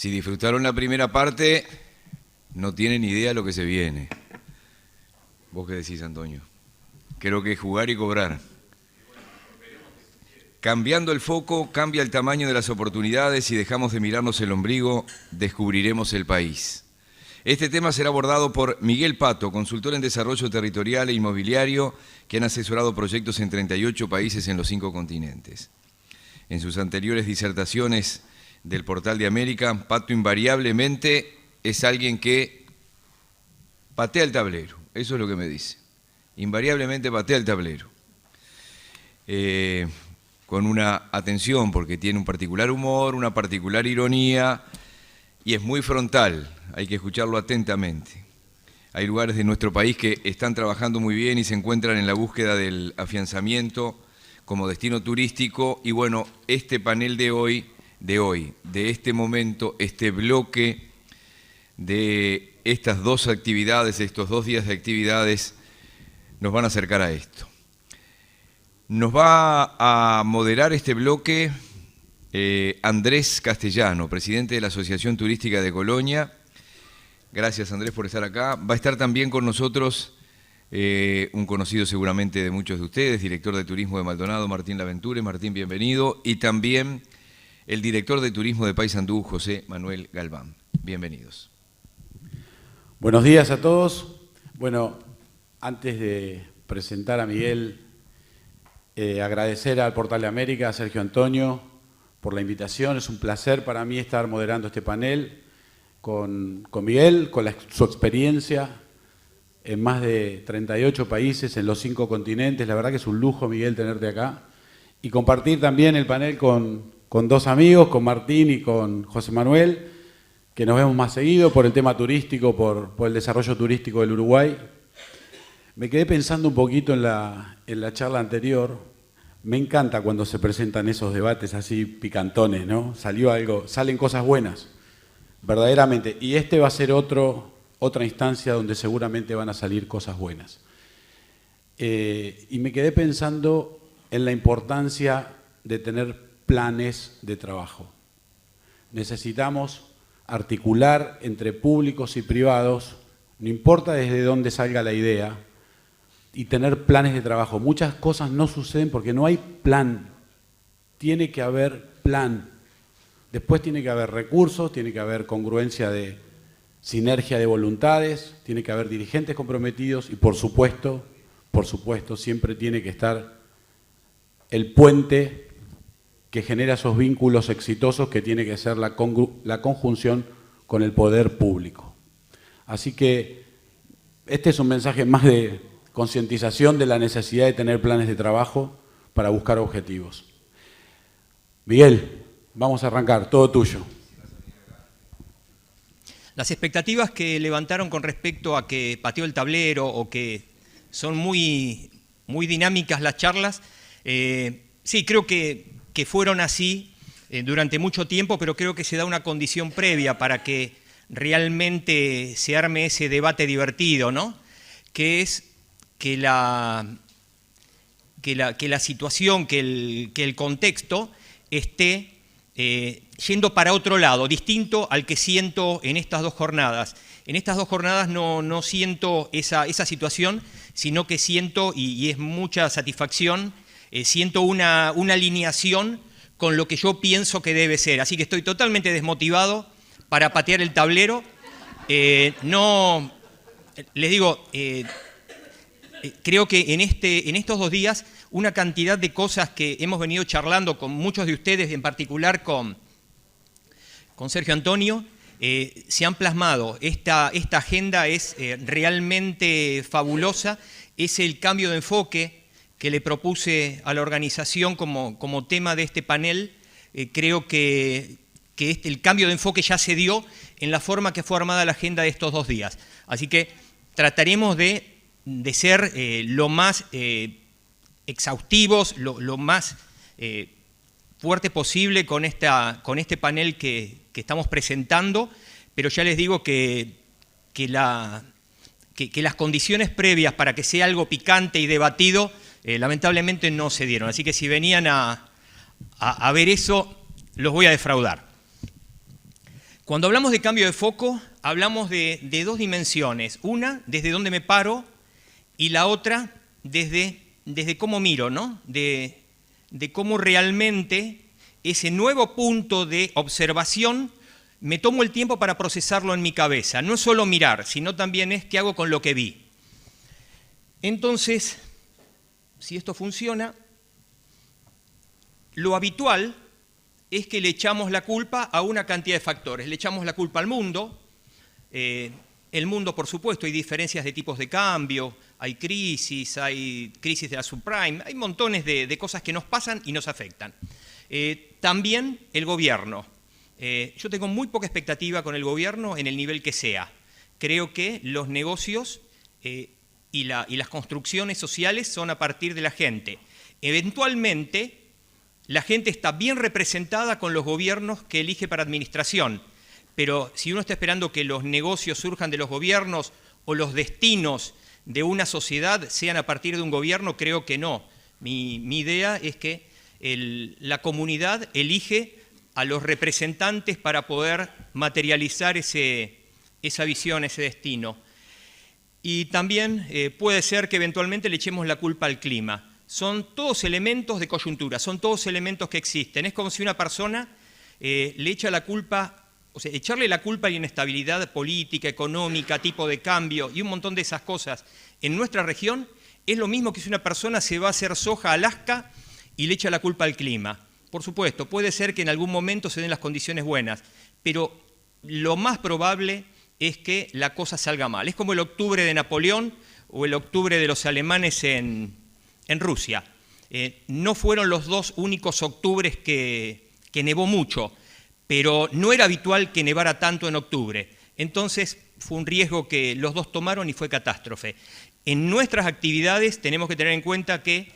Si disfrutaron la primera parte, no tienen idea de lo que se viene. ¿Vos qué decís, Antonio? Creo que es jugar y cobrar. Cambiando el foco, cambia el tamaño de las oportunidades y dejamos de mirarnos el ombligo, descubriremos el país. Este tema será abordado por Miguel Pato, consultor en desarrollo territorial e inmobiliario, que han asesorado proyectos en 38 países en los 5 continentes. En sus anteriores disertaciones del Portal de América, Pato invariablemente es alguien que patea el tablero, eso es lo que me dice. Invariablemente patea el tablero. Con una atención, porque tiene un particular humor, una particular ironía, y es muy frontal, hay que escucharlo atentamente. Hay lugares de nuestro país que están trabajando muy bien y se encuentran en la búsqueda del afianzamiento como destino turístico, y bueno, este panel de este momento, este bloque de estas dos actividades, estos 2 días de actividades, nos van a acercar a esto. Nos va a moderar este bloque Andrés Castellano, presidente de la Asociación Turística de Colonia. Gracias, Andrés, por estar acá. Va a estar también con nosotros un conocido seguramente de muchos de ustedes, director de Turismo de Maldonado, Martín Laventure. Martín, bienvenido. Y también el director de Turismo de Paysandú, José Manuel Galván. Bienvenidos. Buenos días a todos. Bueno, antes de presentar a Miguel, agradecer al Portal de América, a Sergio Antonio, por la invitación. Es un placer para mí estar moderando este panel con Miguel, con su experiencia en más de 38 países, en los 5 continentes. La verdad que es un lujo, Miguel, tenerte acá. Y compartir también el panel con 2 amigos, con Martín y con José Manuel, que nos vemos más seguido por el tema turístico, por el desarrollo turístico del Uruguay. Me quedé pensando un poquito en la charla anterior. Me encanta cuando se presentan esos debates así picantones, ¿no? Salen cosas buenas, verdaderamente. Y este va a ser otra instancia donde seguramente van a salir cosas buenas. Y me quedé pensando en la importancia de tener planes de trabajo. Necesitamos articular entre públicos y privados, no importa desde dónde salga la idea, y tener planes de trabajo. Muchas cosas no suceden porque no hay plan. Tiene que haber plan. Después tiene que haber recursos, tiene que haber congruencia de sinergia de voluntades, tiene que haber dirigentes comprometidos y por supuesto, siempre tiene que estar el puente que genera esos vínculos exitosos que tiene que ser la conjunción con el poder público. Así que este es un mensaje más de concientización de la necesidad de tener planes de trabajo para buscar objetivos. Miguel, vamos a arrancar, todo tuyo. Las expectativas que levantaron con respecto a que pateó el tablero o que son muy dinámicas las charlas, sí, creo que fueron así durante mucho tiempo, pero creo que se da una condición previa para que realmente se arme ese debate divertido, ¿no? Que es que la situación, que el contexto esté yendo para otro lado, distinto al que siento en estas 2 jornadas. En estas 2 jornadas no siento esa situación, sino que siento, y es mucha satisfacción, siento una alineación con lo que yo pienso que debe ser. Así que estoy totalmente desmotivado para patear el tablero. No, les digo, creo que en estos 2 días una cantidad de cosas que hemos venido charlando con muchos de ustedes, en particular con Sergio Antonio, se han plasmado. Esta agenda es realmente fabulosa, es el cambio de enfoque que le propuse a la organización como tema de este panel. Creo que el cambio de enfoque ya se dio en la forma que fue armada la agenda de estos 2 días. Así que trataremos de ser lo más exhaustivos, lo más fuerte posible con este panel que estamos presentando, pero ya les digo que las condiciones previas para que sea algo picante y debatido lamentablemente no se dieron. Así que si venían a ver eso, los voy a defraudar. Cuando hablamos de cambio de foco, hablamos de dos dimensiones. Una, desde dónde me paro, y la otra, desde cómo miro, ¿no? De cómo realmente ese nuevo punto de observación me tomo el tiempo para procesarlo en mi cabeza. No es solo mirar, sino también es qué hago con lo que vi. Entonces, si esto funciona, lo habitual es que le echamos la culpa a una cantidad de factores. Le echamos la culpa al mundo. El mundo, por supuesto, hay diferencias de tipos de cambio, hay crisis de la subprime, hay montones de cosas que nos pasan y nos afectan. También el gobierno. Yo tengo muy poca expectativa con el gobierno en el nivel que sea. Creo que los negocios y las construcciones sociales son a partir de la gente. Eventualmente, la gente está bien representada con los gobiernos que elige para administración, pero si uno está esperando que los negocios surjan de los gobiernos o los destinos de una sociedad sean a partir de un gobierno, creo que no. Mi idea es que la comunidad elige a los representantes para poder materializar esa visión, ese destino. Y también puede ser que eventualmente le echemos la culpa al clima. Son todos elementos de coyuntura, son todos elementos que existen. Es como si una persona le echa la culpa, o sea, echarle la culpa a la inestabilidad política, económica, tipo de cambio y un montón de esas cosas en nuestra región, es lo mismo que si una persona se va a hacer soja a Alaska y le echa la culpa al clima. Por supuesto, puede ser que en algún momento se den las condiciones buenas, pero lo más probable es que la cosa salga mal. Es como el octubre de Napoleón o el octubre de los alemanes en Rusia. No fueron los dos únicos octubres que nevó mucho, pero no era habitual que nevara tanto en octubre. Entonces fue un riesgo que los dos tomaron y fue catástrofe. En nuestras actividades tenemos que tener en cuenta que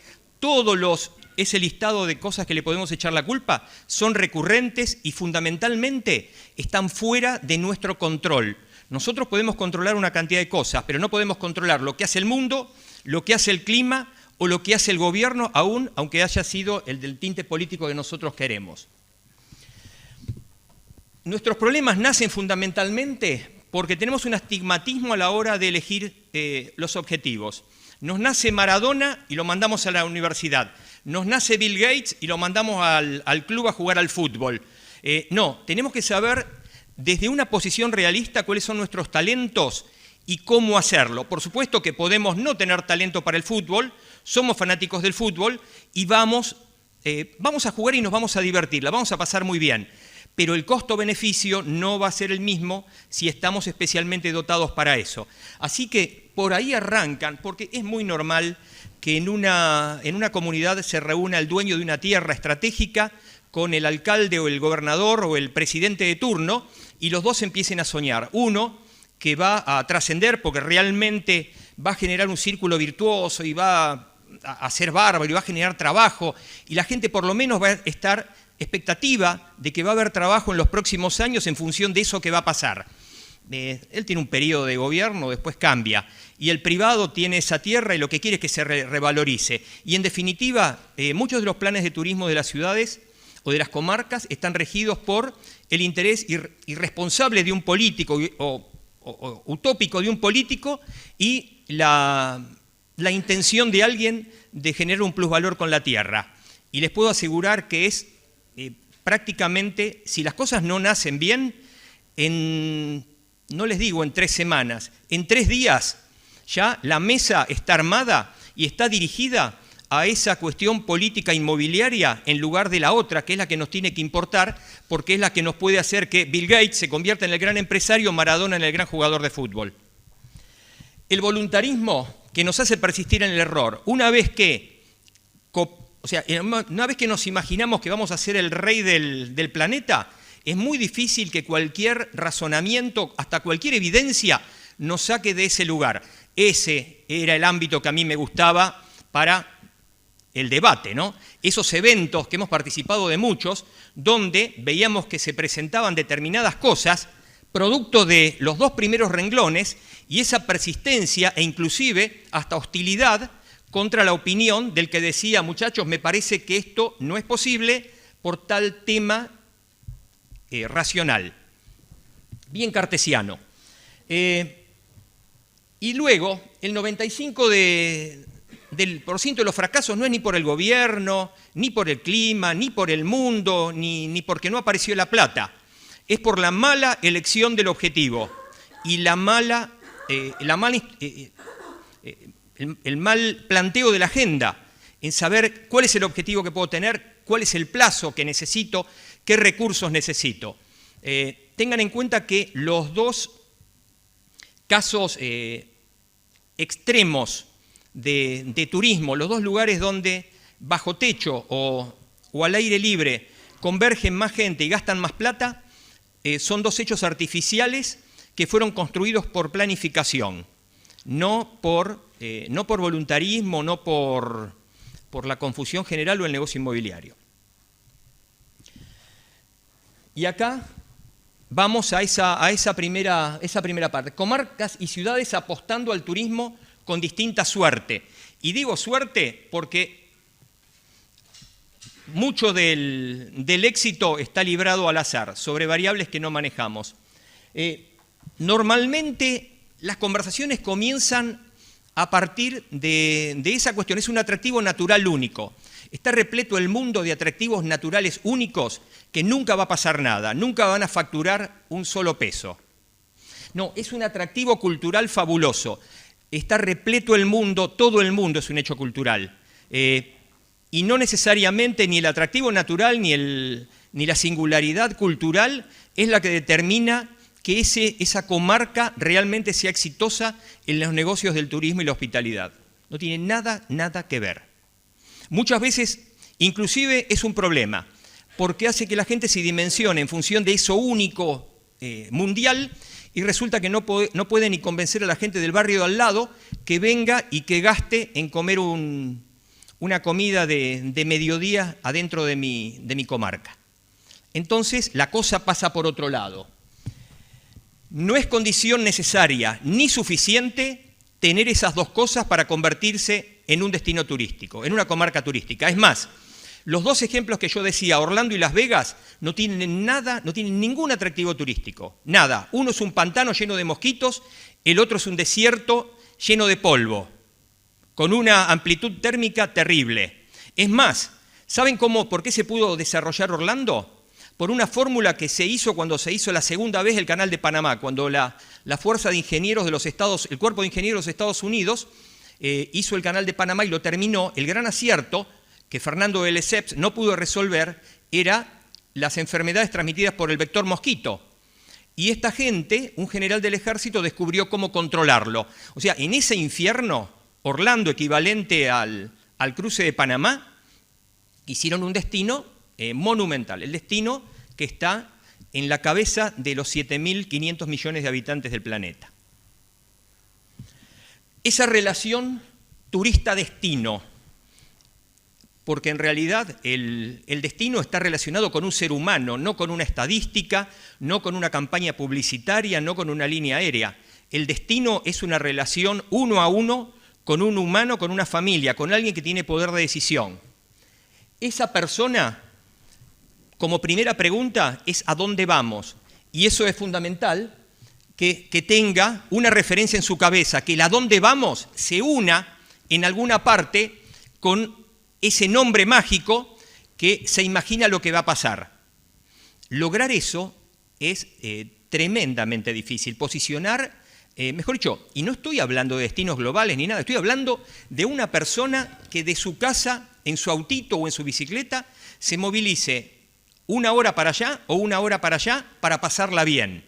ese listado de cosas que le podemos echar la culpa son recurrentes y fundamentalmente están fuera de nuestro control. Nosotros podemos controlar una cantidad de cosas, pero no podemos controlar lo que hace el mundo, lo que hace el clima o lo que hace el gobierno, aunque haya sido el del tinte político que nosotros queremos. Nuestros problemas nacen fundamentalmente porque tenemos un astigmatismo a la hora de elegir los objetivos. Nos nace Maradona y lo mandamos a la universidad. Nos nace Bill Gates y lo mandamos al club a jugar al fútbol. No, tenemos que saber desde una posición realista cuáles son nuestros talentos y cómo hacerlo. Por supuesto que podemos no tener talento para el fútbol, somos fanáticos del fútbol y vamos a jugar y nos vamos a divertir, la vamos a pasar muy bien. Pero el costo-beneficio no va a ser el mismo si estamos especialmente dotados para eso. Así que por ahí arrancan, porque es muy normal que en una comunidad se reúna el dueño de una tierra estratégica con el alcalde o el gobernador o el presidente de turno y los dos empiecen a soñar. Uno que va a trascender porque realmente va a generar un círculo virtuoso y va a ser bárbaro y va a generar trabajo y la gente por lo menos va a estar expectativa de que va a haber trabajo en los próximos años en función de eso que va a pasar. Él tiene un periodo de gobierno, después cambia. Y el privado tiene esa tierra y lo que quiere es que se revalorice. Y en definitiva, muchos de los planes de turismo de las ciudades o de las comarcas están regidos por el interés irresponsable de un político o utópico de un político y la intención de alguien de generar un plusvalor con la tierra. Y les puedo asegurar que es prácticamente, si las cosas no nacen bien, no les digo en 3 semanas, en 3 días ya la mesa está armada y está dirigida a esa cuestión política inmobiliaria en lugar de la otra, que es la que nos tiene que importar, porque es la que nos puede hacer que Bill Gates se convierta en el gran empresario, Maradona en el gran jugador de fútbol. El voluntarismo que nos hace persistir en el error, una vez que nos imaginamos que vamos a ser el rey del planeta, es muy difícil que cualquier razonamiento, hasta cualquier evidencia, nos saque de ese lugar. Ese era el ámbito que a mí me gustaba para el debate, ¿no? Esos eventos que hemos participado de muchos, donde veíamos que se presentaban determinadas cosas, producto de los 2 primeros renglones, y esa persistencia e inclusive hasta hostilidad contra la opinión del que decía, muchachos, me parece que esto no es posible por tal tema racional. bien cartesiano. Y luego, el 95% de los fracasos no es ni por el gobierno, ni por el clima, ni por el mundo, ni porque no apareció la plata. Es por la mala elección del objetivo y el mal planteo de la agenda, en saber cuál es el objetivo que puedo tener, cuál es el plazo que necesito, qué recursos necesito. Tengan en cuenta que los dos casos extremos de turismo, los dos lugares donde bajo techo o al aire libre convergen más gente y gastan más plata, son dos hechos artificiales que fueron construidos por planificación, no por voluntarismo, no por la confusión general o el negocio inmobiliario. Y acá vamos a esa primera parte. Comarcas y ciudades apostando al turismo con distinta suerte. Y digo suerte porque mucho del éxito está librado al azar, sobre variables que no manejamos. Normalmente las conversaciones comienzan a partir de esa cuestión. Es un atractivo natural único. Está repleto el mundo de atractivos naturales únicos que nunca va a pasar nada, nunca van a facturar un solo peso. No, es un atractivo cultural fabuloso. Está repleto el mundo, todo el mundo es un hecho cultural. Y no necesariamente ni el atractivo natural ni la singularidad cultural es la que determina que esa comarca realmente sea exitosa en los negocios del turismo y la hospitalidad. No tiene nada que ver. Muchas veces, inclusive, es un problema, porque hace que la gente se dimensione en función de eso único mundial y resulta que no puede ni convencer a la gente del barrio de al lado que venga y que gaste en comer una comida de mediodía adentro de mi comarca. Entonces, la cosa pasa por otro lado. No es condición necesaria ni suficiente tener esas dos cosas para convertirse en un destino turístico, en una comarca turística. Es más, los dos ejemplos que yo decía, Orlando y Las Vegas, no tienen ningún atractivo turístico, nada. Uno es un pantano lleno de mosquitos, el otro es un desierto lleno de polvo, con una amplitud térmica terrible. Es más, ¿saben por qué se pudo desarrollar Orlando? Por una fórmula que se hizo cuando se hizo la segunda vez el Canal de Panamá, cuando la Fuerza de Ingenieros de los Estados, el Cuerpo de Ingenieros de los Estados Unidos hizo el Canal de Panamá y lo terminó. El gran acierto que Fernando de Lesseps no pudo resolver era las enfermedades transmitidas por el vector mosquito. Y esta gente, un general del ejército, descubrió cómo controlarlo. O sea, en ese infierno, Orlando, equivalente al cruce de Panamá, hicieron un destino monumental, el destino que está en la cabeza de los 7.500 millones de habitantes del planeta. Esa relación turista-destino, porque en realidad el destino está relacionado con un ser humano, no con una estadística, no con una campaña publicitaria, no con una línea aérea. El destino es una relación uno a uno con un humano, con una familia, con alguien que tiene poder de decisión. Esa persona, como primera pregunta, es ¿a dónde vamos? Y eso es fundamental, que tenga una referencia en su cabeza, que el a dónde vamos se una en alguna parte con ese nombre mágico que se imagina lo que va a pasar. Lograr eso es tremendamente difícil. Posicionar, mejor dicho, y no estoy hablando de destinos globales ni nada, estoy hablando de una persona que de su casa, en su autito o en su bicicleta, se movilice 1 hora para allá o 1 hora para allá para pasarla bien.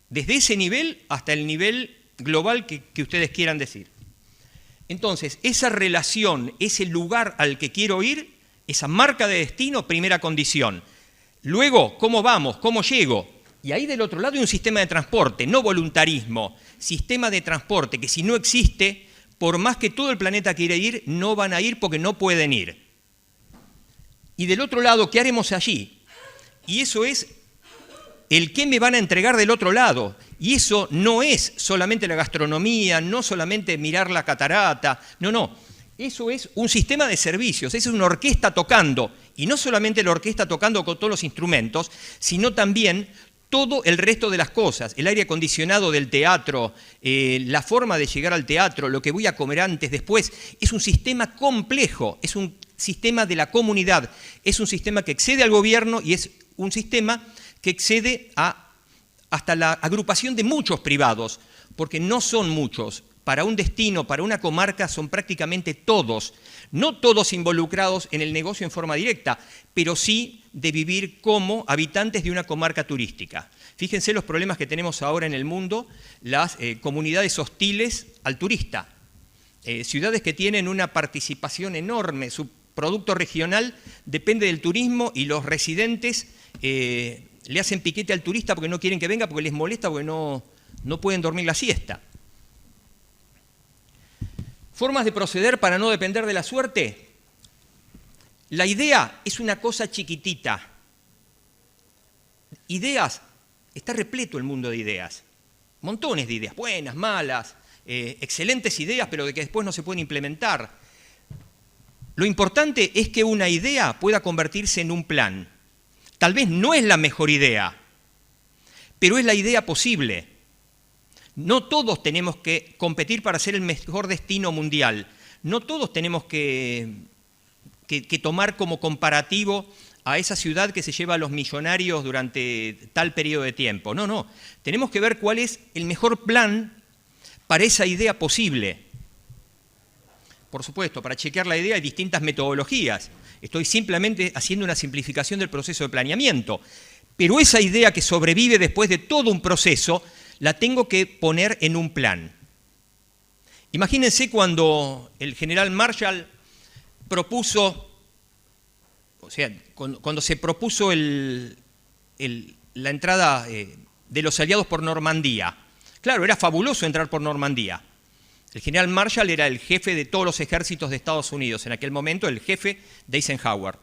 Desde ese nivel hasta el nivel global que ustedes quieran decir. Entonces, esa relación, ese lugar al que quiero ir, esa marca de destino, primera condición. Luego, ¿cómo vamos? ¿Cómo llego? Y ahí del otro lado hay un sistema de transporte, no voluntarismo, sistema de transporte que si no existe, por más que todo el planeta quiera ir, no van a ir porque no pueden ir. Y del otro lado, ¿qué haremos allí? Y eso es el qué me van a entregar del otro lado. Y eso no es solamente la gastronomía, no solamente mirar la catarata, no. Eso es un sistema de servicios, eso es una orquesta tocando. Y no solamente la orquesta tocando con todos los instrumentos, sino también todo el resto de las cosas, el aire acondicionado del teatro, la forma de llegar al teatro, lo que voy a comer antes, después, es un sistema complejo, es un sistema de la comunidad, es un sistema que excede al gobierno y es un sistema que excede hasta la agrupación de muchos privados, porque no son muchos. Para un destino, para una comarca, son prácticamente todos, no todos involucrados en el negocio en forma directa, pero sí de vivir como habitantes de una comarca turística. Fíjense los problemas que tenemos ahora en el mundo, las comunidades hostiles al turista, ciudades que tienen una participación enorme, su producto regional depende del turismo y los residentes le hacen piquete al turista porque no quieren que venga, porque les molesta, porque no pueden dormir la siesta. Formas de proceder para no depender de la suerte. La idea es una cosa chiquitita. Ideas, está repleto el mundo de ideas. Montones de ideas, buenas, malas, excelentes ideas, pero de que después no se pueden implementar. Lo importante es que una idea pueda convertirse en un plan. Tal vez no es la mejor idea, pero es la idea posible. No todos tenemos que competir para ser el mejor destino mundial. No todos tenemos que tomar como comparativo a esa ciudad que se lleva a los millonarios durante tal periodo de tiempo. No. Tenemos que ver cuál es el mejor plan para esa idea posible. Por supuesto, para chequear la idea hay distintas metodologías. Estoy simplemente haciendo una simplificación del proceso de planeamiento. Pero esa idea que sobrevive después de todo un proceso la tengo que poner en un plan. Imagínense cuando el general Marshall propuso, cuando se propuso la entrada de los aliados por Normandía. Claro, era fabuloso entrar por Normandía. El general Marshall era el jefe de todos los ejércitos de Estados Unidos, en aquel momento el jefe de Eisenhower.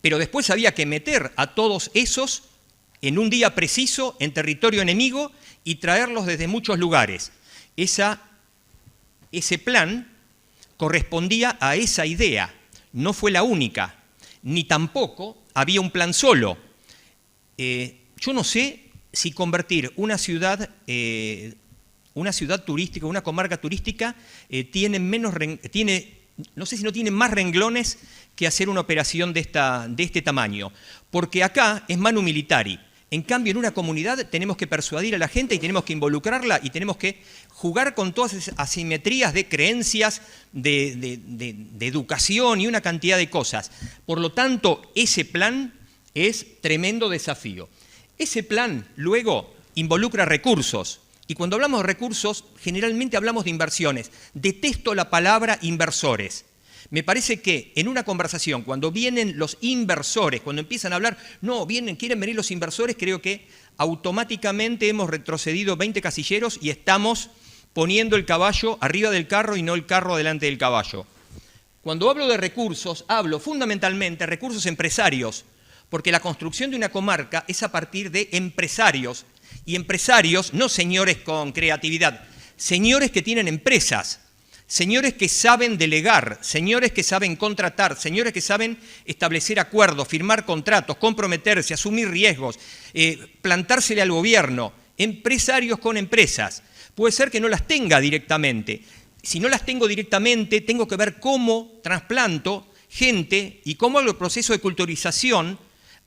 Pero después había que meter a todos esos en un día preciso, en territorio enemigo, y traerlos desde muchos lugares. Ese plan correspondía a esa idea, no fue la única, ni tampoco había un plan solo. Yo no sé si convertir una ciudad turística, una comarca turística, no sé si no tiene más renglones que hacer una operación de este tamaño, porque acá es manu militari. En cambio, en una comunidad tenemos que persuadir a la gente y tenemos que involucrarla y tenemos que jugar con todas esas asimetrías de creencias, de educación y una cantidad de cosas. Por lo tanto, ese plan es tremendo desafío. Ese plan, luego, involucra recursos. Y cuando hablamos de recursos, generalmente hablamos de inversiones. Detesto la palabra inversores. Me parece que en una conversación, cuando vienen los inversores, cuando empiezan a hablar, quieren venir los inversores, creo que automáticamente hemos retrocedido 20 casilleros y estamos poniendo el caballo arriba del carro y no el carro delante del caballo. Cuando hablo de recursos, hablo fundamentalmente de recursos empresarios, porque la construcción de una comarca es a partir de empresarios, y empresarios, no señores con creatividad, señores que tienen empresas, señores que saben delegar, señores que saben contratar, señores que saben establecer acuerdos, firmar contratos, comprometerse, asumir riesgos, plantársele al gobierno, empresarios con empresas. Puede ser que no las tenga directamente. Si no las tengo directamente, tengo que ver cómo trasplanto gente y cómo hago el proceso de culturización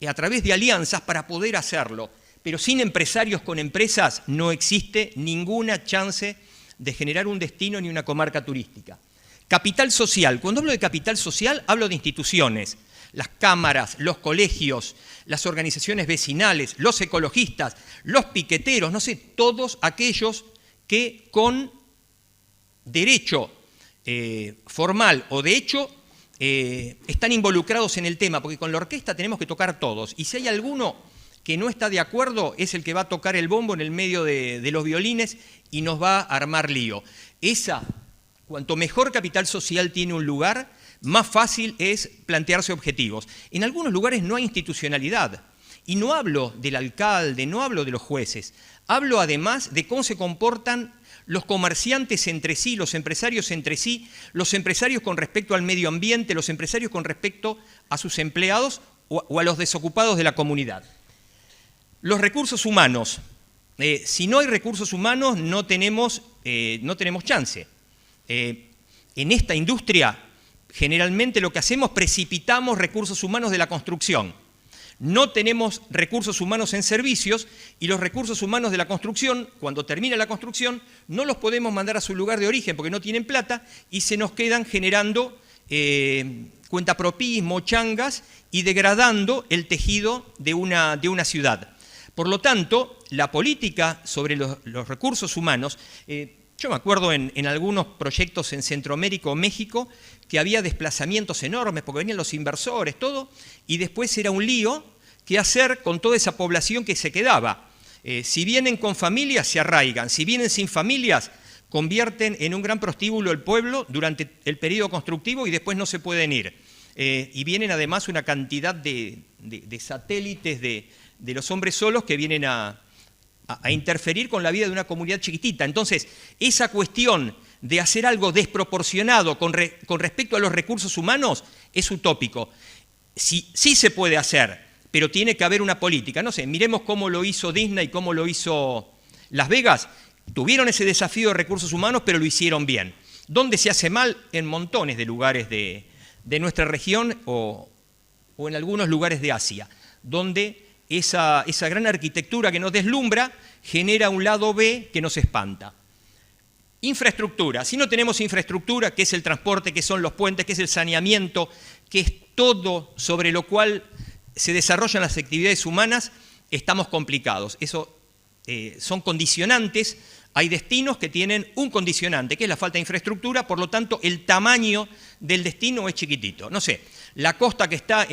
a través de alianzas para poder hacerlo. Pero sin empresarios con empresas no existe ninguna chance de generar un destino ni una comarca turística. Capital social. Cuando hablo de capital social, hablo de instituciones. Las cámaras, los colegios, las organizaciones vecinales, los ecologistas, los piqueteros, todos aquellos que con derecho formal o de hecho están involucrados en el tema, porque con la orquesta tenemos que tocar todos. Y si hay alguno que no está de acuerdo, es el que va a tocar el bombo en el medio de los violines y nos va a armar lío. Cuanto mejor capital social tiene un lugar, más fácil es plantearse objetivos. En algunos lugares no hay institucionalidad. Y no hablo del alcalde, no hablo de los jueces. Hablo además de cómo se comportan los comerciantes entre sí, los empresarios entre sí, los empresarios con respecto al medio ambiente, los empresarios con respecto a sus empleados o a los desocupados de la comunidad. Los recursos humanos. Si no hay recursos humanos, no tenemos chance. En esta industria, generalmente lo que hacemos, precipitamos recursos humanos de la construcción. No tenemos recursos humanos en servicios y los recursos humanos de la construcción, cuando termina la construcción, no los podemos mandar a su lugar de origen porque no tienen plata y se nos quedan generando cuentapropismo, changas y degradando el tejido de una ciudad. Por lo tanto, la política sobre los recursos humanos, yo me acuerdo en algunos proyectos en Centroamérica o México que había desplazamientos enormes porque venían los inversores, todo, y después era un lío qué hacer con toda esa población que se quedaba. Si vienen con familias, se arraigan. Si vienen sin familias, convierten en un gran prostíbulo el pueblo durante el periodo constructivo y después no se pueden ir. Y vienen además una cantidad de satélites de los hombres solos que vienen a interferir con la vida de una comunidad chiquitita. Entonces, esa cuestión de hacer algo desproporcionado con respecto a los recursos humanos es utópico. Sí se puede hacer, pero tiene que haber una política. No sé, miremos cómo lo hizo Disney y cómo lo hizo Las Vegas. Tuvieron ese desafío de recursos humanos, pero lo hicieron bien. ¿Dónde se hace mal? En montones de lugares de nuestra región o en algunos lugares de Asia, donde esa gran arquitectura que nos deslumbra genera un lado B que nos espanta. Infraestructura. Si no tenemos infraestructura, ¿qué es el transporte? ¿Qué son los puentes? ¿Qué es el saneamiento? ¿Qué es todo sobre lo cual se desarrollan las actividades humanas? Estamos complicados. Eso son condicionantes. Hay destinos que tienen un condicionante, que es la falta de infraestructura, por lo tanto el tamaño del destino es chiquitito. No sé, la costa que está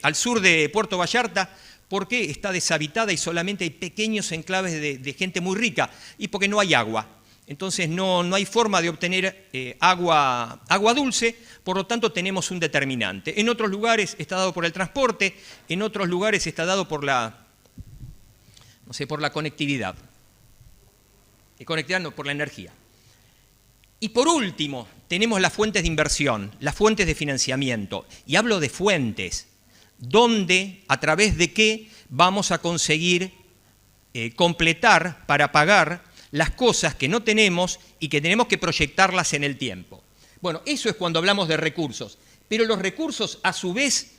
al sur de Puerto Vallarta, ¿por qué está deshabitada y solamente hay pequeños enclaves de gente muy rica? Y porque no hay agua. Entonces no hay forma de obtener agua dulce, por lo tanto tenemos un determinante. En otros lugares está dado por el transporte, en otros lugares está dado por la conectividad. Conectividad no, por la energía. Y por último, tenemos las fuentes de inversión, las fuentes de financiamiento. Y hablo de fuentes, donde, a través de qué vamos a conseguir completar para pagar las cosas que no tenemos y que tenemos que proyectarlas en el tiempo. Bueno, eso es cuando hablamos de recursos. Pero los recursos, a su vez,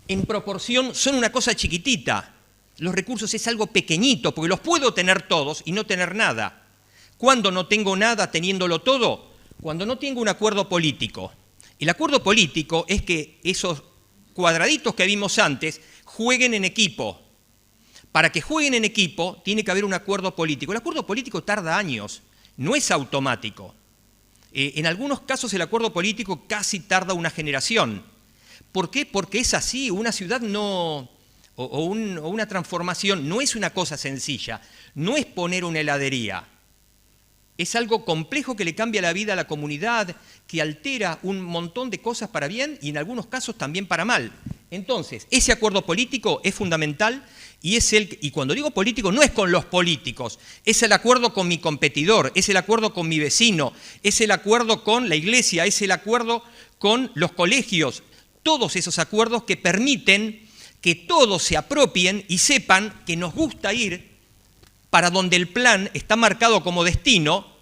en proporción, son una cosa chiquitita. Los recursos es algo pequeñito, porque los puedo tener todos y no tener nada. ¿Cuándo no tengo nada teniéndolo todo? Cuando no tengo un acuerdo político. El acuerdo político es que esos cuadraditos que vimos antes jueguen en equipo. Para que jueguen en equipo tiene que haber un acuerdo político. El acuerdo político tarda años, no es automático. En algunos casos el acuerdo político casi tarda una generación. ¿Por qué? Porque es así, una ciudad o una transformación no es una cosa sencilla, no es poner una heladería. Es algo complejo que le cambia la vida a la comunidad, que altera un montón de cosas para bien y en algunos casos también para mal. Entonces, ese acuerdo político es fundamental y cuando digo político no es con los políticos, es el acuerdo con mi competidor, es el acuerdo con mi vecino, es el acuerdo con la iglesia, es el acuerdo con los colegios. Todos esos acuerdos que permiten que todos se apropien y sepan que nos gusta ir para donde el plan está marcado como destino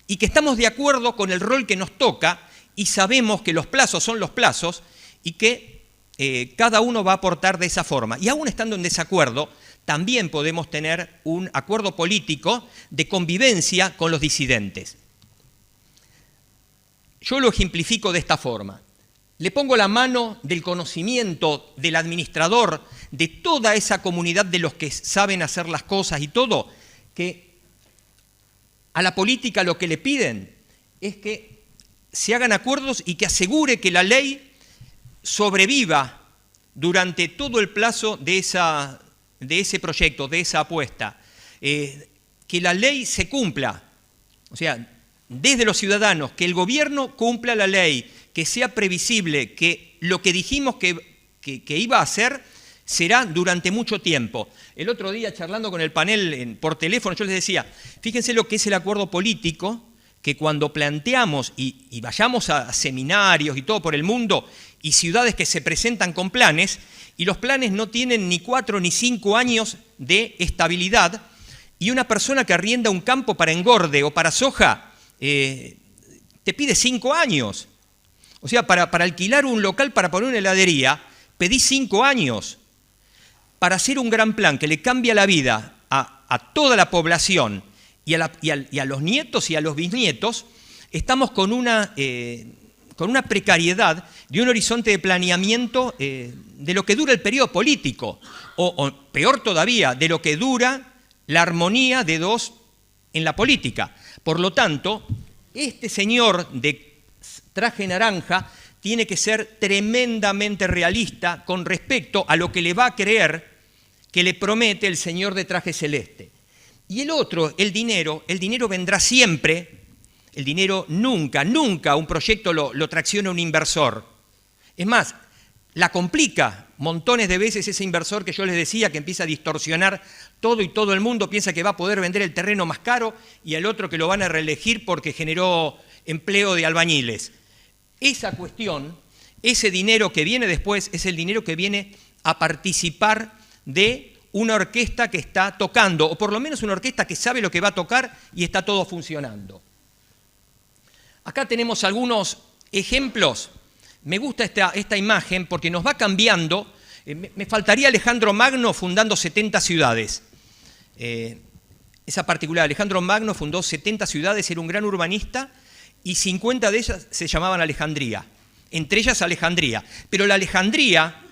y que estamos de acuerdo con el rol que nos toca y sabemos que los plazos son los plazos y que cada uno va a aportar de esa forma. Y aún estando en desacuerdo, también podemos tener un acuerdo político de convivencia con los disidentes. Yo lo ejemplifico de esta forma. Le pongo la mano del conocimiento del administrador, de toda esa comunidad de los que saben hacer las cosas y todo, que a la política lo que le piden es que se hagan acuerdos y que asegure que la ley sobreviva durante todo el plazo de ese proyecto, de esa apuesta. Que la ley se cumpla, o sea, desde los ciudadanos, que el gobierno cumpla la ley, que sea previsible, que lo que dijimos que iba a hacer será durante mucho tiempo. El otro día, charlando con el panel por teléfono, yo les decía, fíjense lo que es el acuerdo político, que cuando planteamos y vayamos a seminarios y todo por el mundo, y ciudades que se presentan con planes, y los planes no tienen ni 4 ni 5 años de estabilidad, y una persona que arrienda un campo para engorde o para soja, te pide 5 años. O sea, para alquilar un local para poner una heladería, pedí 5 años. Para hacer un gran plan que le cambia la vida a toda la población y a los nietos y a los bisnietos, estamos con una precariedad de un horizonte de planeamiento de lo que dura el periodo político, o peor todavía, de lo que dura la armonía de dos en la política. Por lo tanto, este señor de traje naranja tiene que ser tremendamente realista con respecto a lo que le va a creer que le promete el señor de traje celeste. Y el otro, el dinero vendrá siempre, el dinero nunca un proyecto lo tracciona un inversor. Es más, la complica montones de veces ese inversor que yo les decía, que empieza a distorsionar todo y todo el mundo piensa que va a poder vender el terreno más caro y al otro que lo van a reelegir porque generó empleo de albañiles. Esa cuestión, ese dinero que viene después, es el dinero que viene a participar de una orquesta que está tocando, o por lo menos una orquesta que sabe lo que va a tocar y está todo funcionando. Acá tenemos algunos ejemplos. Me gusta esta imagen porque nos va cambiando. Me faltaría Alejandro Magno fundando 70 ciudades. Esa particular, Alejandro Magno fundó 70 ciudades, era un gran urbanista, y 50 de ellas se llamaban Alejandría, entre ellas Alejandría. Pero la Alejandría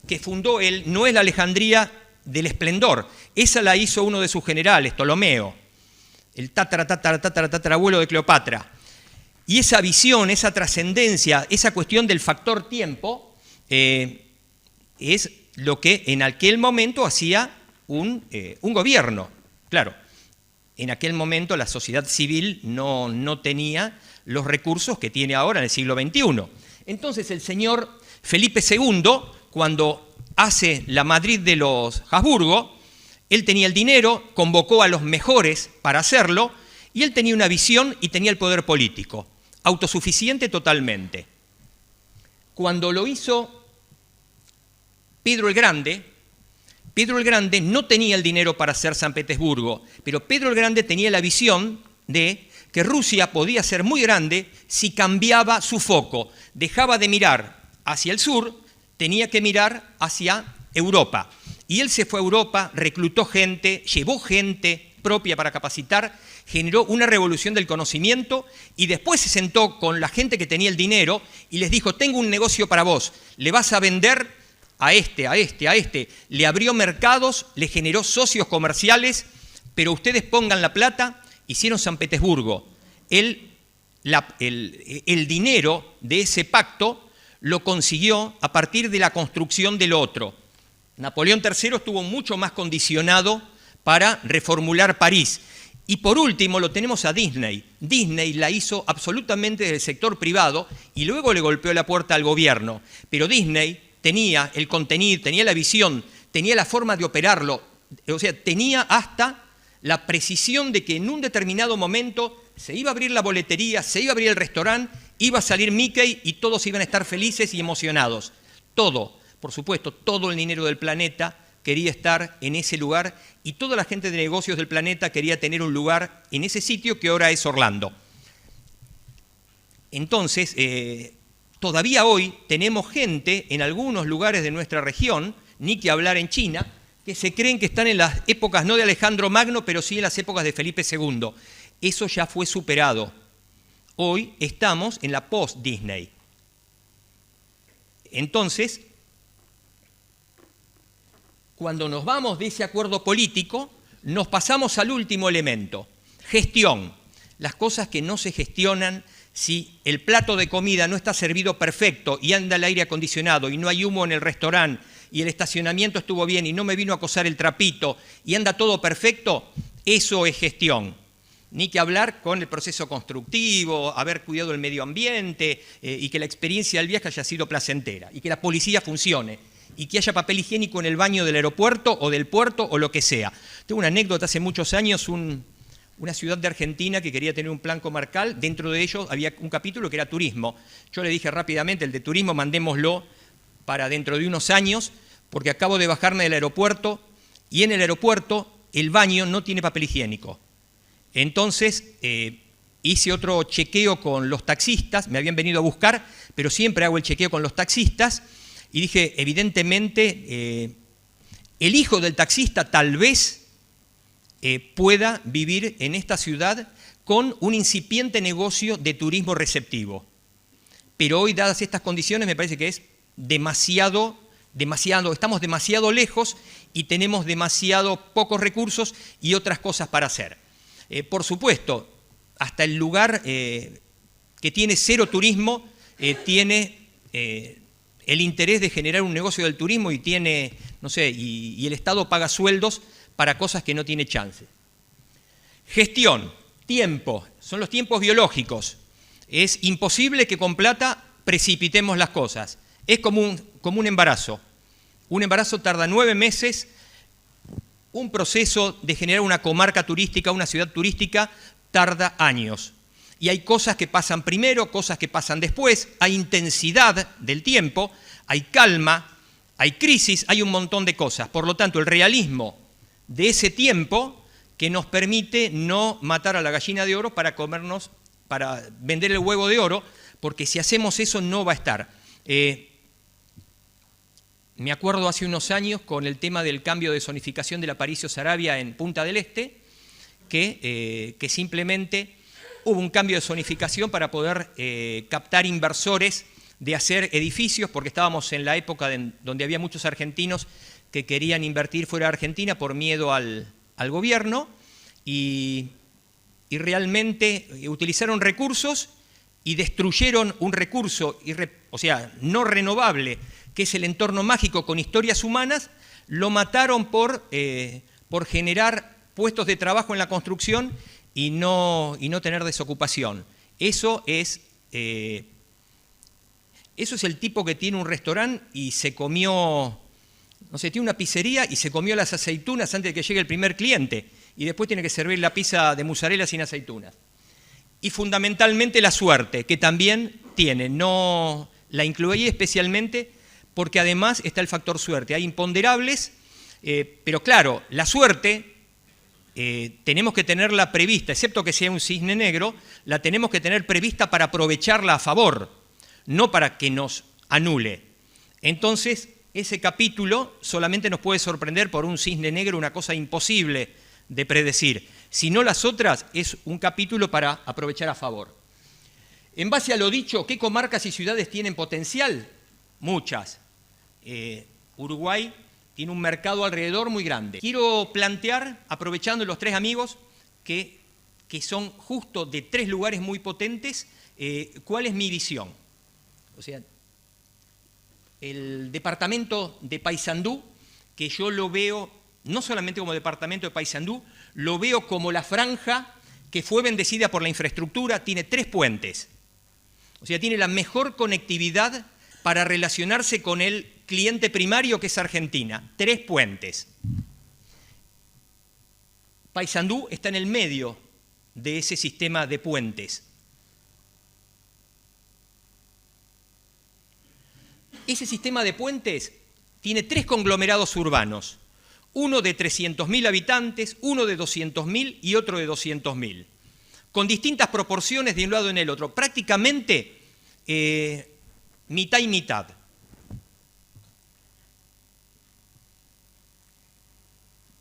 que fundó él no es la Alejandría del esplendor, esa la hizo uno de sus generales, Ptolomeo, el tatarabuelo de Cleopatra. Y esa visión, esa trascendencia, esa cuestión del factor tiempo, es lo que en aquel momento hacía un gobierno. Claro, en aquel momento la sociedad civil no tenía los recursos que tiene ahora en el siglo XXI. Entonces el señor Felipe II, cuando hace la Madrid de los Habsburgo, él tenía el dinero, convocó a los mejores para hacerlo, y él tenía una visión y tenía el poder político, autosuficiente totalmente. Cuando lo hizo Pedro el Grande no tenía el dinero para hacer San Petersburgo, pero Pedro el Grande tenía la visión de que Rusia podía ser muy grande si cambiaba su foco, dejaba de mirar hacia el sur, tenía que mirar hacia Europa. Y él se fue a Europa, reclutó gente, llevó gente propia para capacitar, generó una revolución del conocimiento y después se sentó con la gente que tenía el dinero y les dijo, tengo un negocio para vos, le vas a vender a este. Le abrió mercados, le generó socios comerciales, pero ustedes pongan la plata, hicieron San Petersburgo. El dinero de ese pacto lo consiguió a partir de la construcción del otro. Napoleón III estuvo mucho más condicionado para reformular París. Y por último lo tenemos a Disney. Disney la hizo absolutamente desde el sector privado y luego le golpeó la puerta al gobierno. Pero Disney tenía el contenido, tenía la visión, tenía la forma de operarlo, o sea, tenía hasta la precisión de que en un determinado momento se iba a abrir la boletería, se iba a abrir el restaurante, iba a salir Mickey y todos iban a estar felices y emocionados. Todo, por supuesto, todo el dinero del planeta quería estar en ese lugar y toda la gente de negocios del planeta quería tener un lugar en ese sitio que ahora es Orlando. Entonces, todavía hoy tenemos gente en algunos lugares de nuestra región, ni que hablar en China, que se creen que están en las épocas no de Alejandro Magno, pero sí en las épocas de Felipe II. Eso ya fue superado. Hoy estamos en la post-Disney. Entonces, cuando nos vamos de ese acuerdo político, nos pasamos al último elemento, gestión. Las cosas que no se gestionan, si el plato de comida no está servido perfecto y anda el aire acondicionado y no hay humo en el restaurante y el estacionamiento estuvo bien y no me vino a acosar el trapito y anda todo perfecto, eso es gestión. Ni que hablar con el proceso constructivo, haber cuidado el medio ambiente y que la experiencia del viaje haya sido placentera y que la policía funcione y que haya papel higiénico en el baño del aeropuerto o del puerto o lo que sea. Tengo una anécdota, hace muchos años un una ciudad de Argentina que quería tener un plan comarcal. Dentro de ellos había un capítulo que era turismo. Yo le dije rápidamente, el de turismo mandémoslo para dentro de unos años, porque acabo de bajarme del aeropuerto y en el aeropuerto el baño no tiene papel higiénico. Entonces hice otro chequeo con los taxistas, me habían venido a buscar, pero siempre hago el chequeo con los taxistas, y dije, evidentemente, el hijo del taxista tal vez pueda vivir en esta ciudad con un incipiente negocio de turismo receptivo. Pero hoy, dadas estas condiciones, me parece que es estamos demasiado lejos y tenemos demasiado pocos recursos y otras cosas para hacer. Por supuesto, hasta el lugar que tiene cero turismo tiene el interés de generar un negocio del turismo y tiene, no sé, y el Estado paga sueldos para cosas que no tiene chance. Gestión, tiempo, son los tiempos biológicos. Es imposible que con plata precipitemos las cosas. Es como un embarazo. Un embarazo tarda 9 meses, un proceso de generar una comarca turística, una ciudad turística, tarda años. Y hay cosas que pasan primero, cosas que pasan después, hay intensidad del tiempo, hay calma, hay crisis, hay un montón de cosas. Por lo tanto, el realismo de ese tiempo que nos permite no matar a la gallina de oro para vender el huevo de oro, porque si hacemos eso no va a estar. Me acuerdo hace unos años con el tema del cambio de zonificación del Aparicio Saravia en Punta del Este, que simplemente hubo un cambio de zonificación para poder captar inversores de hacer edificios, porque estábamos en la época donde había muchos argentinos que querían invertir fuera de Argentina por miedo al gobierno, y realmente utilizaron recursos y destruyeron un recurso, o sea, no renovable, que es el entorno mágico con historias humanas, lo mataron por generar puestos de trabajo en la construcción y no tener desocupación. Eso es el tipo que tiene un restaurante y se comió, no sé, tiene una pizzería y se comió las aceitunas antes de que llegue el primer cliente, y después tiene que servir la pizza de mozzarella sin aceitunas. Y fundamentalmente la suerte, que también tiene, no la incluí especialmente porque además está el factor suerte. Hay imponderables, pero claro, la suerte tenemos que tenerla prevista, excepto que sea un cisne negro, la tenemos que tener prevista para aprovecharla a favor, no para que nos anule. Entonces, ese capítulo solamente nos puede sorprender por un cisne negro, una cosa imposible de predecir. Si no las otras, es un capítulo para aprovechar a favor. En base a lo dicho, ¿qué comarcas y ciudades tienen potencial? Muchas. Uruguay tiene un mercado alrededor muy grande. Quiero plantear, aprovechando los 3 amigos, que son justo de 3 lugares muy potentes, cuál es mi visión. O sea, el departamento de Paysandú, que yo lo veo no solamente como departamento de Paysandú, lo veo como la franja que fue bendecida por la infraestructura, tiene 3 puentes. O sea, tiene la mejor conectividad para relacionarse con el cliente primario, que es Argentina. 3 puentes. Paysandú está en el medio de ese sistema de puentes. Ese sistema de puentes tiene 3 conglomerados urbanos. Uno de 300.000 habitantes, uno de 200.000 y otro de 200.000. Con distintas proporciones de un lado en el otro. Prácticamente mitad y mitad.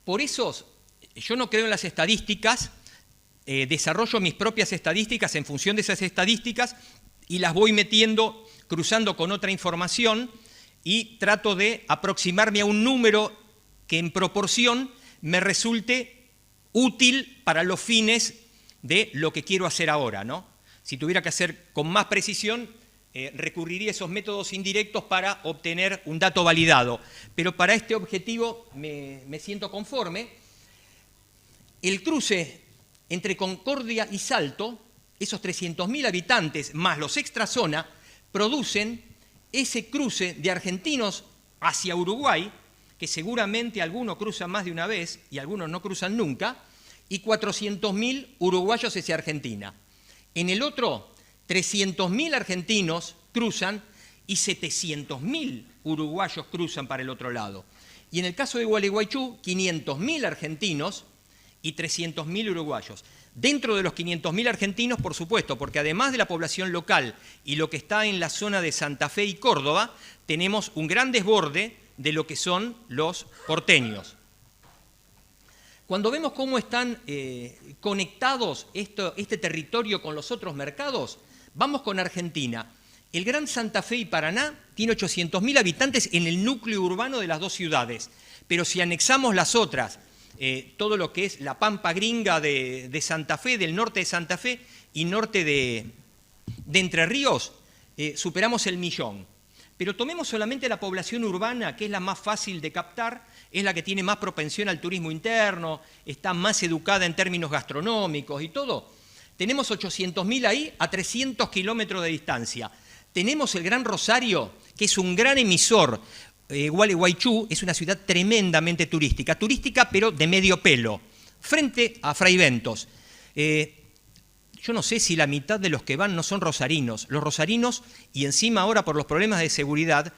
Por eso, yo no creo en las estadísticas, desarrollo mis propias estadísticas en función de esas estadísticas y las voy metiendo, cruzando con otra información y trato de aproximarme a un número que en proporción me resulte útil para los fines de lo que quiero hacer ahora, ¿no? Si tuviera que hacer con más precisión, recurriría a esos métodos indirectos para obtener un dato validado. Pero para este objetivo me siento conforme. El cruce entre Concordia y Salto, esos 300.000 habitantes más los extrazona, producen ese cruce de argentinos hacia Uruguay, que seguramente algunos cruzan más de una vez y algunos no cruzan nunca, y 400.000 uruguayos hacia Argentina. En el otro, 300.000 argentinos cruzan y 700.000 uruguayos cruzan para el otro lado. Y en el caso de Gualeguaychú, 500.000 argentinos y 300.000 uruguayos. Dentro de los 500.000 argentinos, por supuesto, porque además de la población local y lo que está en la zona de Santa Fe y Córdoba, tenemos un gran desborde de lo que son los porteños. Cuando vemos cómo están conectados este territorio con los otros mercados, vamos con Argentina. El Gran Santa Fe y Paraná tiene 800.000 habitantes en el núcleo urbano de las dos ciudades, pero si anexamos las otras, todo lo que es la Pampa Gringa de Santa Fe, del norte de Santa Fe y norte de Entre Ríos, superamos el 1.000.000. Pero tomemos solamente la población urbana, que es la más fácil de captar, es la que tiene más propensión al turismo interno, está más educada en términos gastronómicos y todo. Tenemos 800.000 ahí a 300 kilómetros de distancia. Tenemos el Gran Rosario, que es un gran emisor. Gualeguaychú es una ciudad tremendamente turística pero de medio pelo, frente a Fraiventos. Yo no sé si la mitad de los que van no son rosarinos. Los rosarinos, y encima ahora por los problemas de seguridad,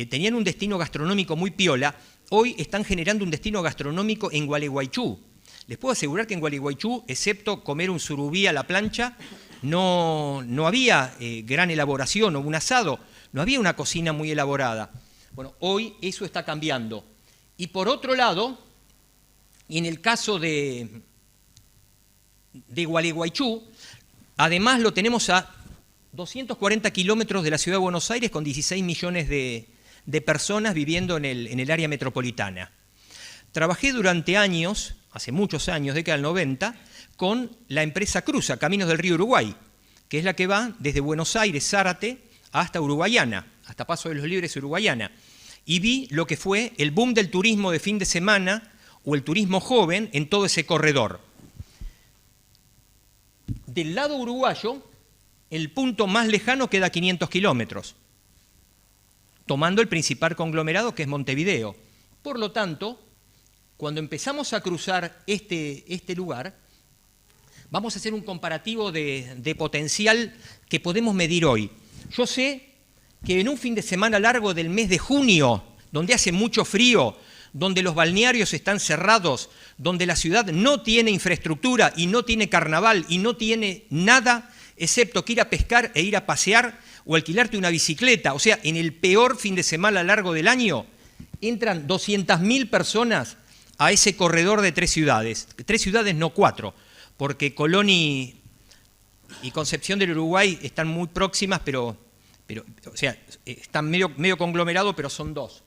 tenían un destino gastronómico muy piola, hoy están generando un destino gastronómico en Gualeguaychú. Les puedo asegurar que en Gualeguaychú, excepto comer un surubí a la plancha, no había gran elaboración o un asado, no había una cocina muy elaborada. Bueno, hoy eso está cambiando. Y por otro lado, en el caso de Gualeguaychú, además lo tenemos a 240 kilómetros de la ciudad de Buenos Aires con 16 millones de personas viviendo en el área metropolitana. Trabajé durante años, hace muchos años, década del 90, con la empresa Cruza, Caminos del Río Uruguay, que es la que va desde Buenos Aires, Zárate, hasta Uruguayana, hasta Paso de los Libres, Uruguayana. Y vi lo que fue el boom del turismo de fin de semana o el turismo joven en todo ese corredor. Del lado uruguayo, el punto más lejano queda a 500 kilómetros, tomando el principal conglomerado que es Montevideo. Por lo tanto, cuando empezamos a cruzar este lugar, vamos a hacer un comparativo de potencial que podemos medir hoy. Yo sé que en un fin de semana largo del mes de junio, donde hace mucho frío, donde los balnearios están cerrados, donde la ciudad no tiene infraestructura y no tiene carnaval y no tiene nada, excepto que ir a pescar e ir a pasear o alquilarte una bicicleta, o sea, en el peor fin de semana largo del año, entran 200.000 personas a ese corredor de 3 ciudades. 3 ciudades, no 4, porque Colón y Concepción del Uruguay están muy próximas, pero o sea, están medio conglomerados, pero son 2.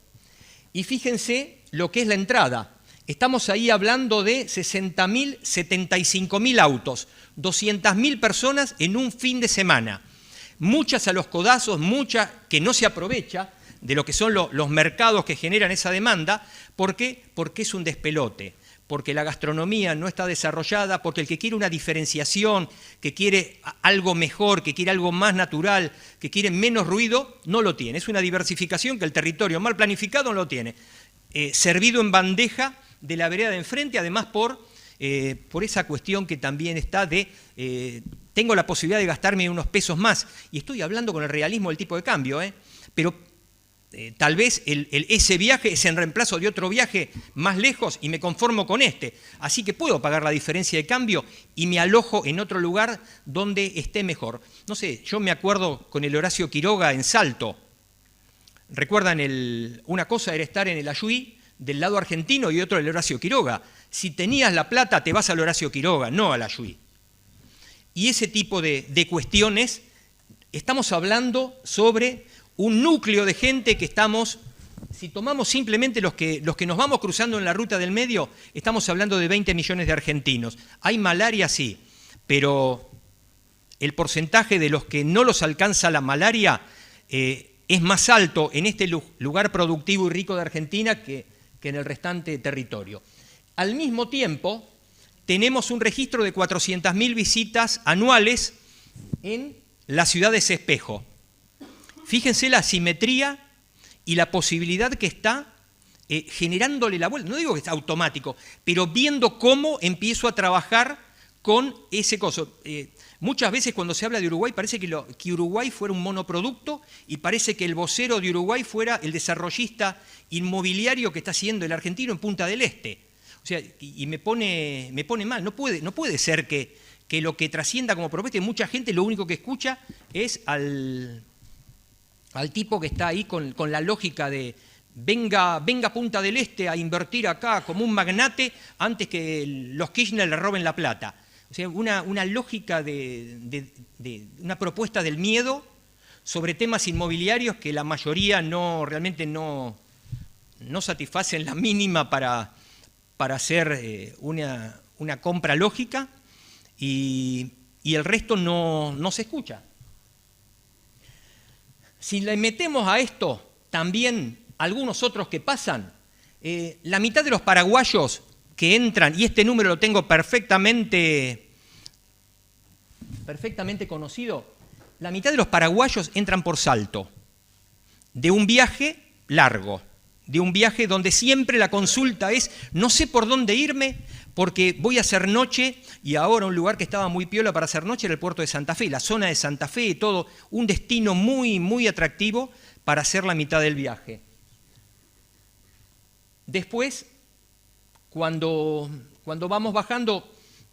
Y fíjense lo que es la entrada. Estamos ahí hablando de 60.000, 75.000 autos, 200.000 personas en un fin de semana. Muchas a los codazos, muchas que no se aprovecha de lo que son los mercados que generan esa demanda. ¿Por qué? Porque es un despelote, porque la gastronomía no está desarrollada, porque el que quiere una diferenciación, que quiere algo mejor, que quiere algo más natural, que quiere menos ruido, no lo tiene. Es una diversificación que el territorio mal planificado no lo tiene. Servido en bandeja de la vereda de enfrente, además por esa cuestión que también está de tengo la posibilidad de gastarme unos pesos más, y estoy hablando con el realismo del tipo de cambio, pero tal vez ese viaje es en reemplazo de otro viaje más lejos y me conformo con este, así que puedo pagar la diferencia de cambio y me alojo en otro lugar donde esté mejor. No sé, yo me acuerdo con el Horacio Quiroga en Salto. ¿Recuerdan? Una cosa era estar en el Ayuí del lado argentino y otro el Horacio Quiroga. Si tenías la plata te vas al Horacio Quiroga, no al Ayuí. Y ese tipo de cuestiones, estamos hablando sobre un núcleo de gente que estamos, si tomamos simplemente los que nos vamos cruzando en la ruta del medio, estamos hablando de 20 millones de argentinos. Hay malaria, sí, pero el porcentaje de los que no los alcanza la malaria es más alto en este lugar productivo y rico de Argentina que en el restante territorio. Al mismo tiempo, tenemos un registro de 400.000 visitas anuales en la ciudad de ese espejo. Fíjense la asimetría y la posibilidad que está generándole la vuelta. No digo que es automático, pero viendo cómo empiezo a trabajar con ese coso. Muchas veces cuando se habla de Uruguay parece que Uruguay fuera un monoproducto y parece que el vocero de Uruguay fuera el desarrollista inmobiliario que está haciendo el argentino en Punta del Este. O sea, y me pone mal. No puede ser que lo que trascienda como propuesta, y mucha gente lo único que escucha es al tipo que está ahí con la lógica de venga Punta del Este a invertir acá como un magnate antes que los Kirchner le roben la plata. O sea, una lógica de una propuesta del miedo sobre temas inmobiliarios que la mayoría realmente no satisfacen la mínima para hacer una compra lógica y el resto no se escucha. Si le metemos a esto también algunos otros que pasan, la mitad de los paraguayos que entran, y este número lo tengo perfectamente conocido, la mitad de los paraguayos entran por Salto, de un viaje largo, de un viaje donde siempre la consulta es, no sé por dónde irme, porque voy a hacer noche, y ahora un lugar que estaba muy piola para hacer noche era el puerto de Santa Fe, la zona de Santa Fe, todo un destino muy, muy atractivo para hacer la mitad del viaje. Después, cuando vamos bajando,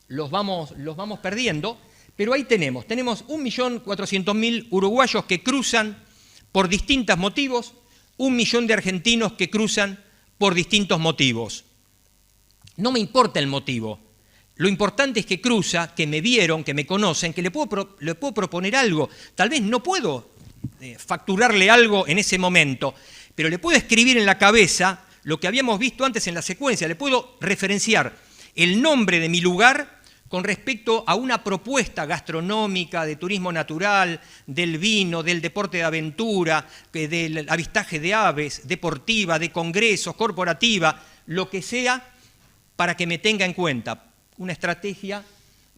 los vamos perdiendo, pero ahí tenemos 1.400.000 uruguayos que cruzan por distintos motivos, 1 millón de argentinos que cruzan por distintos motivos. No me importa el motivo, lo importante es que cruza, que me vieron, que me conocen, que le puedo proponer algo. Tal vez no puedo facturarle algo en ese momento, pero le puedo escribir en la cabeza lo que habíamos visto antes en la secuencia, le puedo referenciar el nombre de mi lugar con respecto a una propuesta gastronómica, de turismo natural, del vino, del deporte de aventura, del avistaje de aves, deportiva, de congresos, corporativa, lo que sea, para que me tenga en cuenta. Una estrategia,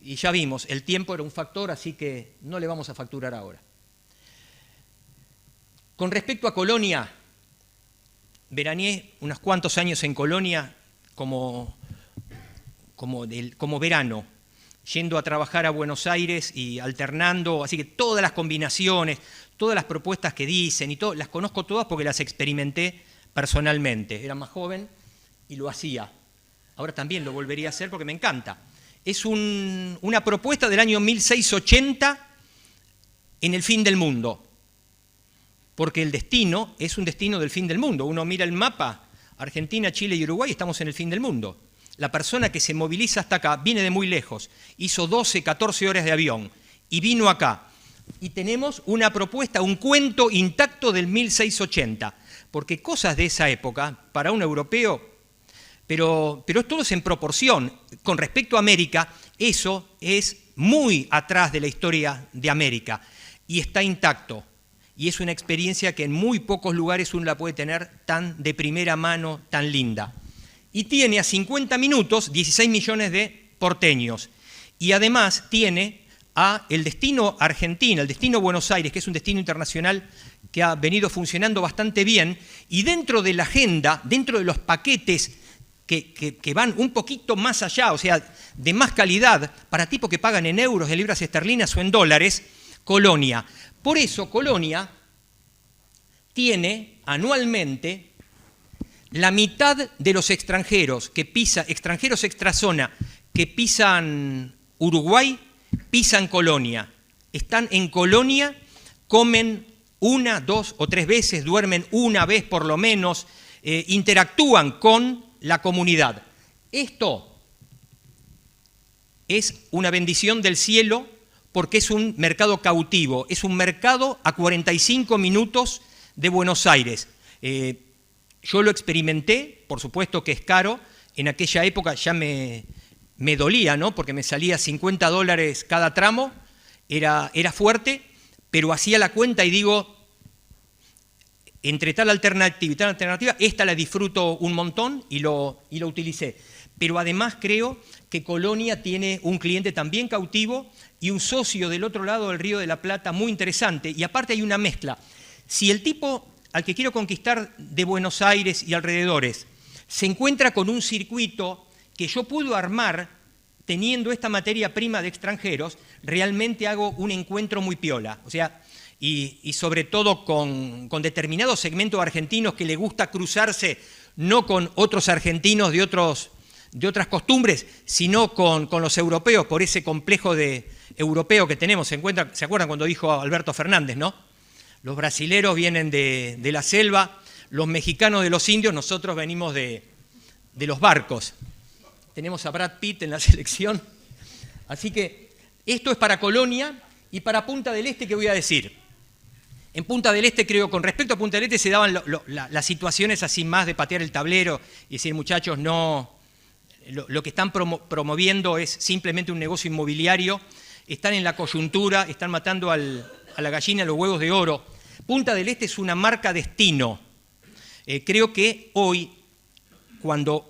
y ya vimos, el tiempo era un factor, así que no le vamos a facturar ahora. Con respecto a Colonia, veraneé unos cuantos años en Colonia como verano, yendo a trabajar a Buenos Aires y alternando, así que todas las combinaciones, todas las propuestas que dicen, y todo, las conozco todas porque las experimenté personalmente. Era más joven y lo hacía. Ahora también lo volvería a hacer porque me encanta. Es una propuesta del año 1680 en el fin del mundo. Porque el destino es un destino del fin del mundo. Uno mira el mapa, Argentina, Chile y Uruguay, estamos en el fin del mundo. La persona que se moviliza hasta acá viene de muy lejos, hizo 12, 14 horas de avión y vino acá. Y tenemos una propuesta, un cuento intacto del 1680, porque cosas de esa época, para un europeo, pero todo es en proporción. Con respecto a América, eso es muy atrás de la historia de América y está intacto. Y es una experiencia que en muy pocos lugares uno la puede tener tan de primera mano, tan linda. Y tiene a 50 minutos 16 millones de porteños. Y además tiene a el destino Argentina, el destino Buenos Aires, que es un destino internacional que ha venido funcionando bastante bien. Y dentro de la agenda, dentro de los paquetes que van un poquito más allá, o sea, de más calidad, para tipos que pagan en euros, en libras esterlinas o en dólares, Colonia. Por eso Colonia tiene anualmente la mitad de los extranjeros extrazona que pisan Uruguay, pisan Colonia. Están en Colonia, comen 1, 2 o 3 veces, duermen una vez por lo menos, interactúan con la comunidad. Esto es una bendición del cielo porque es un mercado cautivo, es un mercado a 45 minutos de Buenos Aires. Yo lo experimenté, por supuesto que es caro, en aquella época ya me dolía, ¿no? Porque me salía $50 cada tramo, era fuerte, pero hacía la cuenta y digo, entre tal alternativa y tal alternativa, esta la disfruto un montón y lo utilicé. Pero además creo que Colonia tiene un cliente también cautivo y un socio del otro lado del Río de la Plata muy interesante. Y aparte hay una mezcla. Si el tipo al que quiero conquistar de Buenos Aires y alrededores, se encuentra con un circuito que yo puedo armar teniendo esta materia prima de extranjeros, realmente hago un encuentro muy piola. O sea, y sobre todo con determinados segmentos argentinos que le gusta cruzarse no con otros argentinos de otras costumbres, sino con los europeos, por ese complejo de europeo que tenemos. ¿Se acuerdan cuando dijo Alberto Fernández, no? Los brasileros vienen de la selva, los mexicanos de los indios, nosotros venimos de los barcos. Tenemos a Brad Pitt en la selección. Así que esto es para Colonia y para Punta del Este, ¿qué voy a decir? En Punta del Este, creo, con respecto a Punta del Este, se daban las situaciones así más de patear el tablero y decir, muchachos, no, lo que están promoviendo es simplemente un negocio inmobiliario, están en la coyuntura, están matando a la gallina los huevos de oro. Punta del Este es una marca destino. Creo que hoy, cuando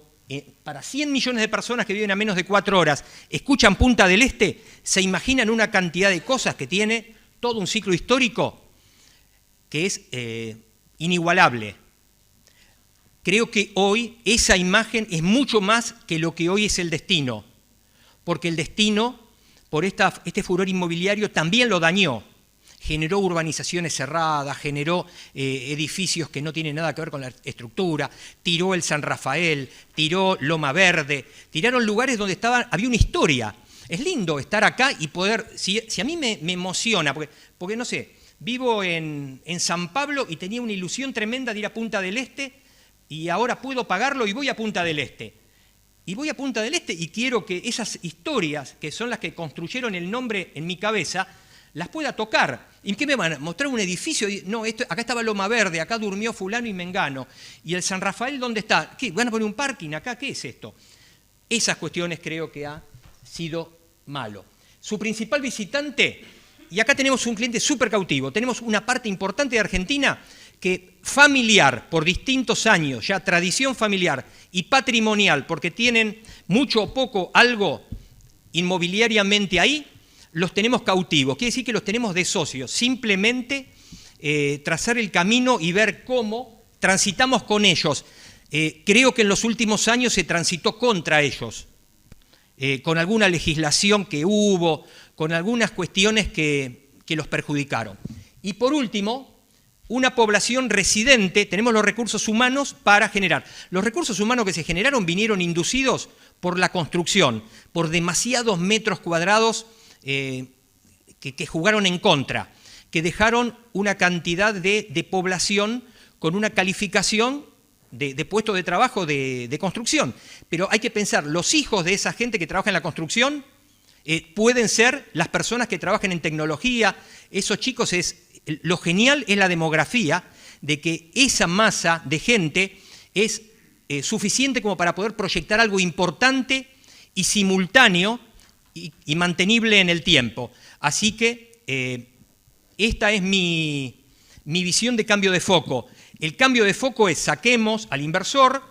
para 100 millones de personas que viven a menos de 4 horas escuchan Punta del Este, se imaginan una cantidad de cosas que tiene, todo un ciclo histórico que es inigualable. Creo que hoy esa imagen es mucho más que lo que hoy es el destino, porque el destino, por este furor inmobiliario, también lo dañó. Generó urbanizaciones cerradas, generó edificios que no tienen nada que ver con la estructura, tiró el San Rafael, tiró Loma Verde, tiraron lugares donde había una historia. Es lindo estar acá y poder, si a mí me emociona, porque no sé, vivo en San Pablo y tenía una ilusión tremenda de ir a Punta del Este y ahora puedo pagarlo y voy a Punta del Este. Y voy a Punta del Este y quiero que esas historias, que son las que construyeron el nombre en mi cabeza, las pueda tocar. ¿Y qué me van a mostrar? ¿Un edificio? No, acá estaba Loma Verde, acá durmió fulano y mengano. ¿Y el San Rafael dónde está? ¿Qué? ¿Van a poner un parking acá? ¿Qué es esto? Esas cuestiones creo que ha sido malo. Su principal visitante, y acá tenemos un cliente súper cautivo, tenemos una parte importante de Argentina que familiar, por distintos años, ya tradición familiar y patrimonial, porque tienen mucho o poco algo inmobiliariamente ahí, los tenemos cautivos. Quiere decir que los tenemos de socios. Simplemente trazar el camino y ver cómo transitamos con ellos. Creo que en los últimos años se transitó contra ellos, con alguna legislación que hubo, con algunas cuestiones que los perjudicaron. Y por último, una población residente, tenemos los recursos humanos para generar. Los recursos humanos que se generaron vinieron inducidos por la construcción, por demasiados metros cuadrados que jugaron en contra, que dejaron una cantidad de población con una calificación de puesto de trabajo de construcción. Pero hay que pensar, los hijos de esa gente que trabaja en la construcción pueden ser las personas que trabajan en tecnología. Esos chicos, lo genial es la demografía, de que esa masa de gente es suficiente como para poder proyectar algo importante y simultáneo y mantenible en el tiempo. Así que esta es mi visión de cambio de foco. El cambio de foco es saquemos al inversor,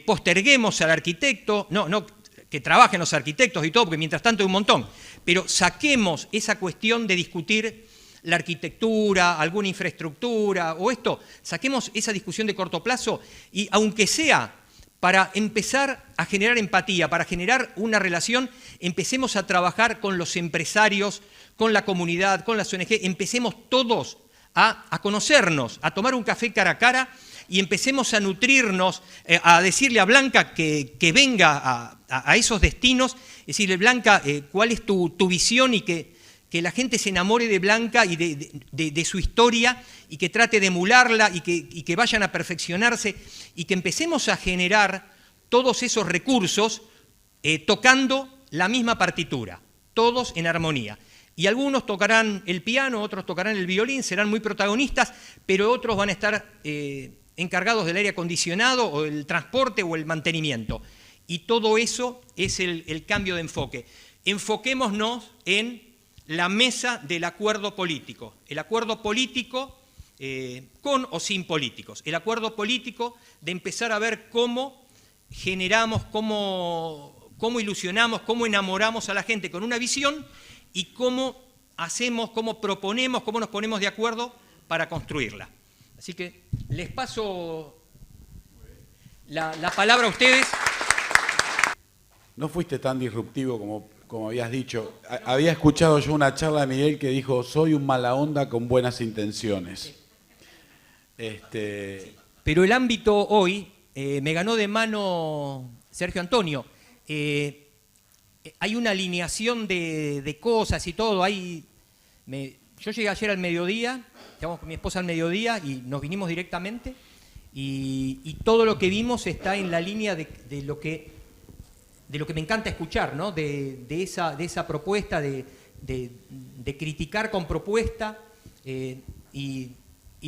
posterguemos al arquitecto, no que trabajen los arquitectos y todo, porque mientras tanto hay un montón, pero saquemos esa cuestión de discutir la arquitectura, alguna infraestructura o esto, saquemos esa discusión de corto plazo y aunque sea para empezar a generar empatía, para generar una relación, empecemos a trabajar con los empresarios, con la comunidad, con las ONG, empecemos todos a conocernos, a tomar un café cara a cara y empecemos a nutrirnos, a decirle a Blanca que venga a esos destinos, decirle, Blanca, ¿cuál es tu visión? Y que la gente se enamore de Blanca y de su historia y que trate de emularla y que vayan a perfeccionarse y que empecemos a generar todos esos recursos tocando la misma partitura, todos en armonía. Y algunos tocarán el piano, otros tocarán el violín, serán muy protagonistas, pero otros van a estar encargados del aire acondicionado o el transporte o el mantenimiento. Y todo eso es el cambio de enfoque. Enfoquémonos en la mesa del acuerdo político. El acuerdo político con o sin políticos. El acuerdo político de empezar a ver cómo generamos, cómo ilusionamos, cómo enamoramos a la gente con una visión y cómo hacemos, cómo proponemos, cómo nos ponemos de acuerdo para construirla. Así que les paso la palabra a ustedes. No fuiste tan disruptivo como habías dicho. Había escuchado yo una charla de Miguel que dijo, soy un mala onda con buenas intenciones. Pero el ámbito hoy me ganó de mano Sergio Antonio. Hay una alineación de cosas y todo. Yo llegué ayer al mediodía, llegamos con mi esposa al mediodía y nos vinimos directamente. Y todo lo que vimos está en la línea de lo que me encanta escuchar, ¿no? de esa propuesta, de criticar con propuesta. Y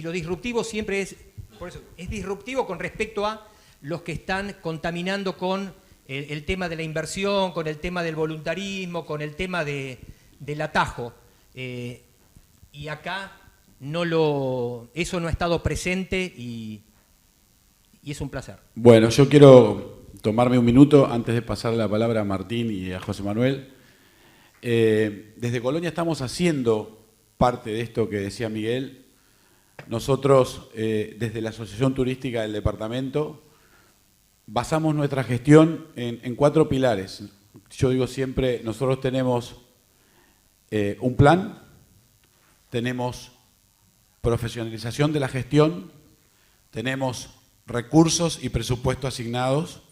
lo disruptivo siempre es, por eso, es disruptivo con respecto a los que están contaminando con el tema de la inversión, con el tema del voluntarismo, con el tema del atajo. Y acá eso no ha estado presente y es un placer. Bueno, yo quiero tomarme un minuto antes de pasar la palabra a Martín y a José Manuel. Desde Colonia estamos haciendo parte de esto que decía Miguel. Nosotros, desde la Asociación Turística del Departamento, basamos nuestra gestión en 4 pilares. Yo digo siempre, nosotros tenemos un plan, tenemos profesionalización de la gestión, tenemos recursos y presupuesto asignados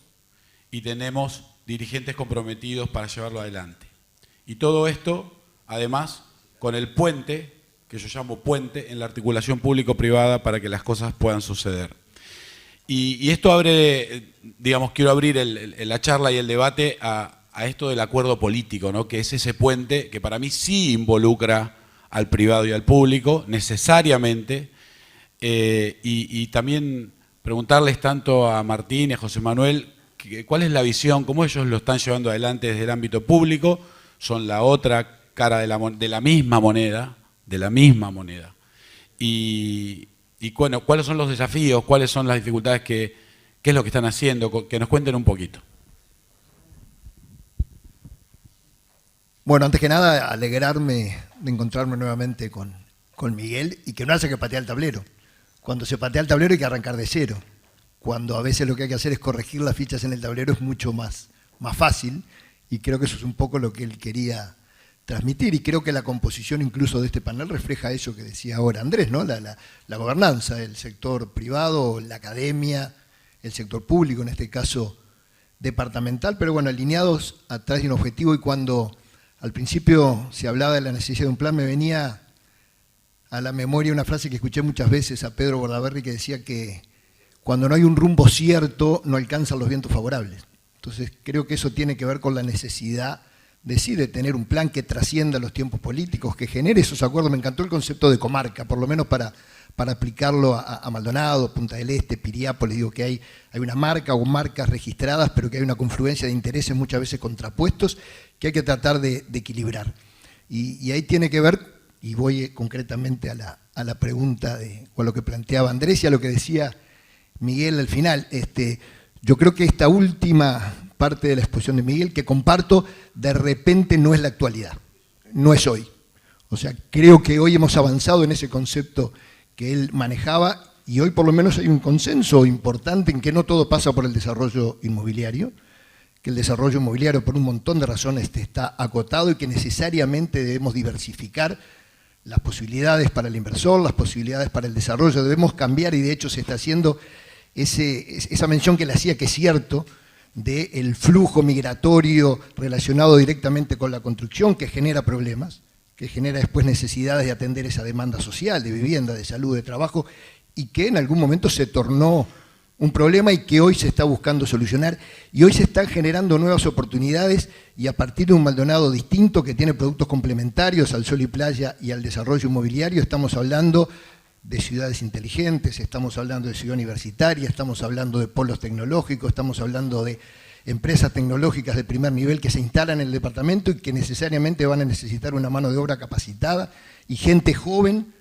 y tenemos dirigentes comprometidos para llevarlo adelante. Y todo esto, además, con el puente, que yo llamo puente, en la articulación público-privada para que las cosas puedan suceder. Y esto abre, digamos, quiero abrir la charla y el debate a esto del acuerdo político, ¿no? Que es ese puente que para mí sí involucra al privado y al público, necesariamente, y también preguntarles tanto a Martín y a José Manuel cuál es la visión, cómo ellos lo están llevando adelante desde el ámbito público, son la otra cara de la misma moneda, y bueno, cuáles son los desafíos, cuáles son las dificultades, qué es lo que están haciendo, que nos cuenten un poquito. Bueno, antes que nada, alegrarme de encontrarme nuevamente con Miguel y que no hace que patear el tablero. Cuando se patea el tablero hay que arrancar de cero. Cuando a veces lo que hay que hacer es corregir las fichas en el tablero es mucho más fácil, y creo que eso es un poco lo que él quería transmitir, y creo que la composición incluso de este panel refleja eso que decía ahora Andrés, ¿no? La gobernanza, el sector privado, la academia, el sector público, en este caso departamental, pero bueno, alineados atrás de un objetivo. Y cuando al principio se hablaba de la necesidad de un plan, me venía a la memoria una frase que escuché muchas veces a Pedro Bordaberry, que decía que cuando no hay un rumbo cierto no alcanzan los vientos favorables. Entonces creo que eso tiene que ver con la necesidad de tener un plan que trascienda los tiempos políticos, que genere esos acuerdos. Me encantó el concepto de comarca, por lo menos para aplicarlo a Maldonado, Punta del Este, Piriápolis. Digo que hay una marca o marcas registradas, pero que hay una confluencia de intereses muchas veces contrapuestos que hay que tratar de equilibrar. Y ahí tiene que ver, y voy concretamente a la pregunta con lo que planteaba Andrés y a lo que decía Miguel al final. Yo creo que esta última parte de la exposición de Miguel, que comparto, de repente no es la actualidad, no es hoy. O sea, creo que hoy hemos avanzado en ese concepto que él manejaba, y hoy por lo menos hay un consenso importante en que no todo pasa por el desarrollo inmobiliario, que el desarrollo inmobiliario por un montón de razones está acotado y que necesariamente debemos diversificar las posibilidades para el inversor, las posibilidades para el desarrollo, debemos cambiar, y de hecho se está haciendo esa mención que le hacía, que es cierto, del flujo migratorio relacionado directamente con la construcción, que genera problemas, que genera después necesidades de atender esa demanda social, de vivienda, de salud, de trabajo, y que en algún momento se tornó un problema y que hoy se está buscando solucionar, y hoy se están generando nuevas oportunidades, y a partir de un Maldonado distinto que tiene productos complementarios al sol y playa y al desarrollo inmobiliario, estamos hablando de ciudades inteligentes, estamos hablando de ciudad universitaria, estamos hablando de polos tecnológicos, estamos hablando de empresas tecnológicas de primer nivel que se instalan en el departamento y que necesariamente van a necesitar una mano de obra capacitada y gente joven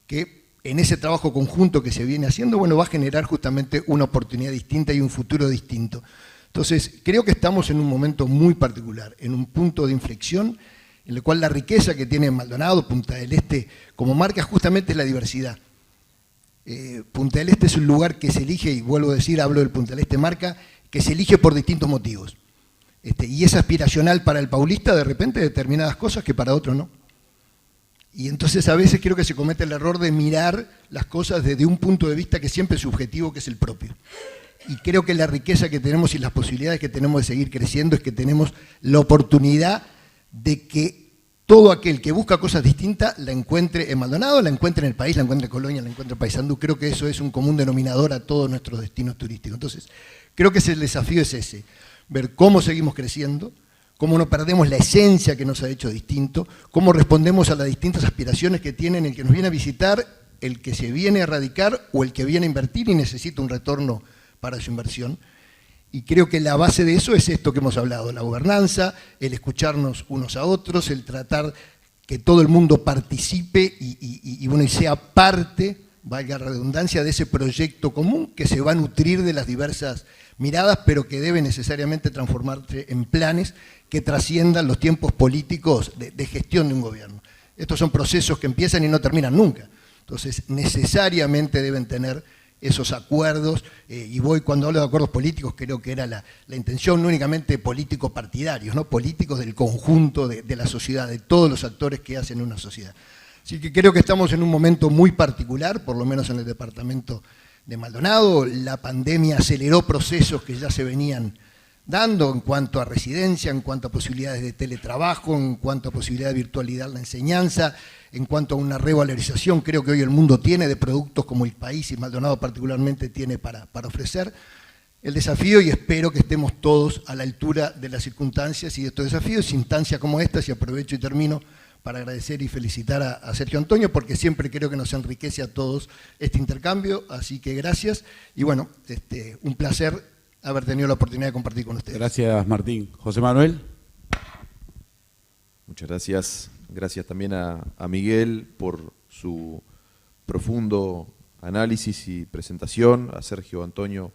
que en ese trabajo conjunto que se viene haciendo, bueno, va a generar justamente una oportunidad distinta y un futuro distinto. Entonces, creo que estamos en un momento muy particular, en un punto de inflexión en el cual la riqueza que tiene Maldonado, Punta del Este, como marca justamente es la diversidad. Punta del Este es un lugar que se elige, y vuelvo a decir, hablo del Punta del Este Marca, que se elige por distintos motivos. Y es aspiracional para el paulista de repente determinadas cosas que para otro no. Y entonces a veces creo que se comete el error de mirar las cosas desde un punto de vista que siempre es subjetivo, que es el propio. Y creo que la riqueza que tenemos y las posibilidades que tenemos de seguir creciendo es que tenemos la oportunidad de que todo aquel que busca cosas distintas la encuentre en Maldonado, la encuentre en el país, la encuentre en Colonia, la encuentre en Paysandú. Creo que eso es un común denominador a todos nuestros destinos turísticos. Entonces, creo que el desafío es ese, ver cómo seguimos creciendo, cómo no perdemos la esencia que nos ha hecho distinto, cómo respondemos a las distintas aspiraciones que tienen el que nos viene a visitar, el que se viene a radicar o el que viene a invertir y necesita un retorno para su inversión. Y creo que la base de eso es esto que hemos hablado, la gobernanza, el escucharnos unos a otros, el tratar que todo el mundo participe y sea parte, valga la redundancia, de ese proyecto común que se va a nutrir de las diversas miradas, pero que debe necesariamente transformarse en planes que trasciendan los tiempos políticos de gestión de un gobierno. Estos son procesos que empiezan y no terminan nunca. Entonces, necesariamente deben tener esos acuerdos, y cuando hablo de acuerdos políticos, creo que era la intención no únicamente políticos partidarios, ¿no? Políticos del conjunto de la sociedad, de todos los actores que hacen una sociedad. Así que creo que estamos en un momento muy particular, por lo menos en el departamento de Maldonado. La pandemia aceleró procesos que ya se venían dando en cuanto a residencia, en cuanto a posibilidades de teletrabajo, en cuanto a posibilidad de virtualidad en la enseñanza, en cuanto a una revalorización, creo que hoy el mundo tiene de productos como el país y Maldonado particularmente tiene para ofrecer. El desafío, y espero que estemos todos a la altura de las circunstancias y de estos desafíos, instancias como estas, y aprovecho y termino para agradecer y felicitar a Sergio Antonio, porque siempre creo que nos enriquece a todos este intercambio, así que gracias, y bueno, un placer haber tenido la oportunidad de compartir con ustedes. Gracias, Martín. José Manuel. Muchas gracias. Gracias también a Miguel por su profundo análisis y presentación, a Sergio Antonio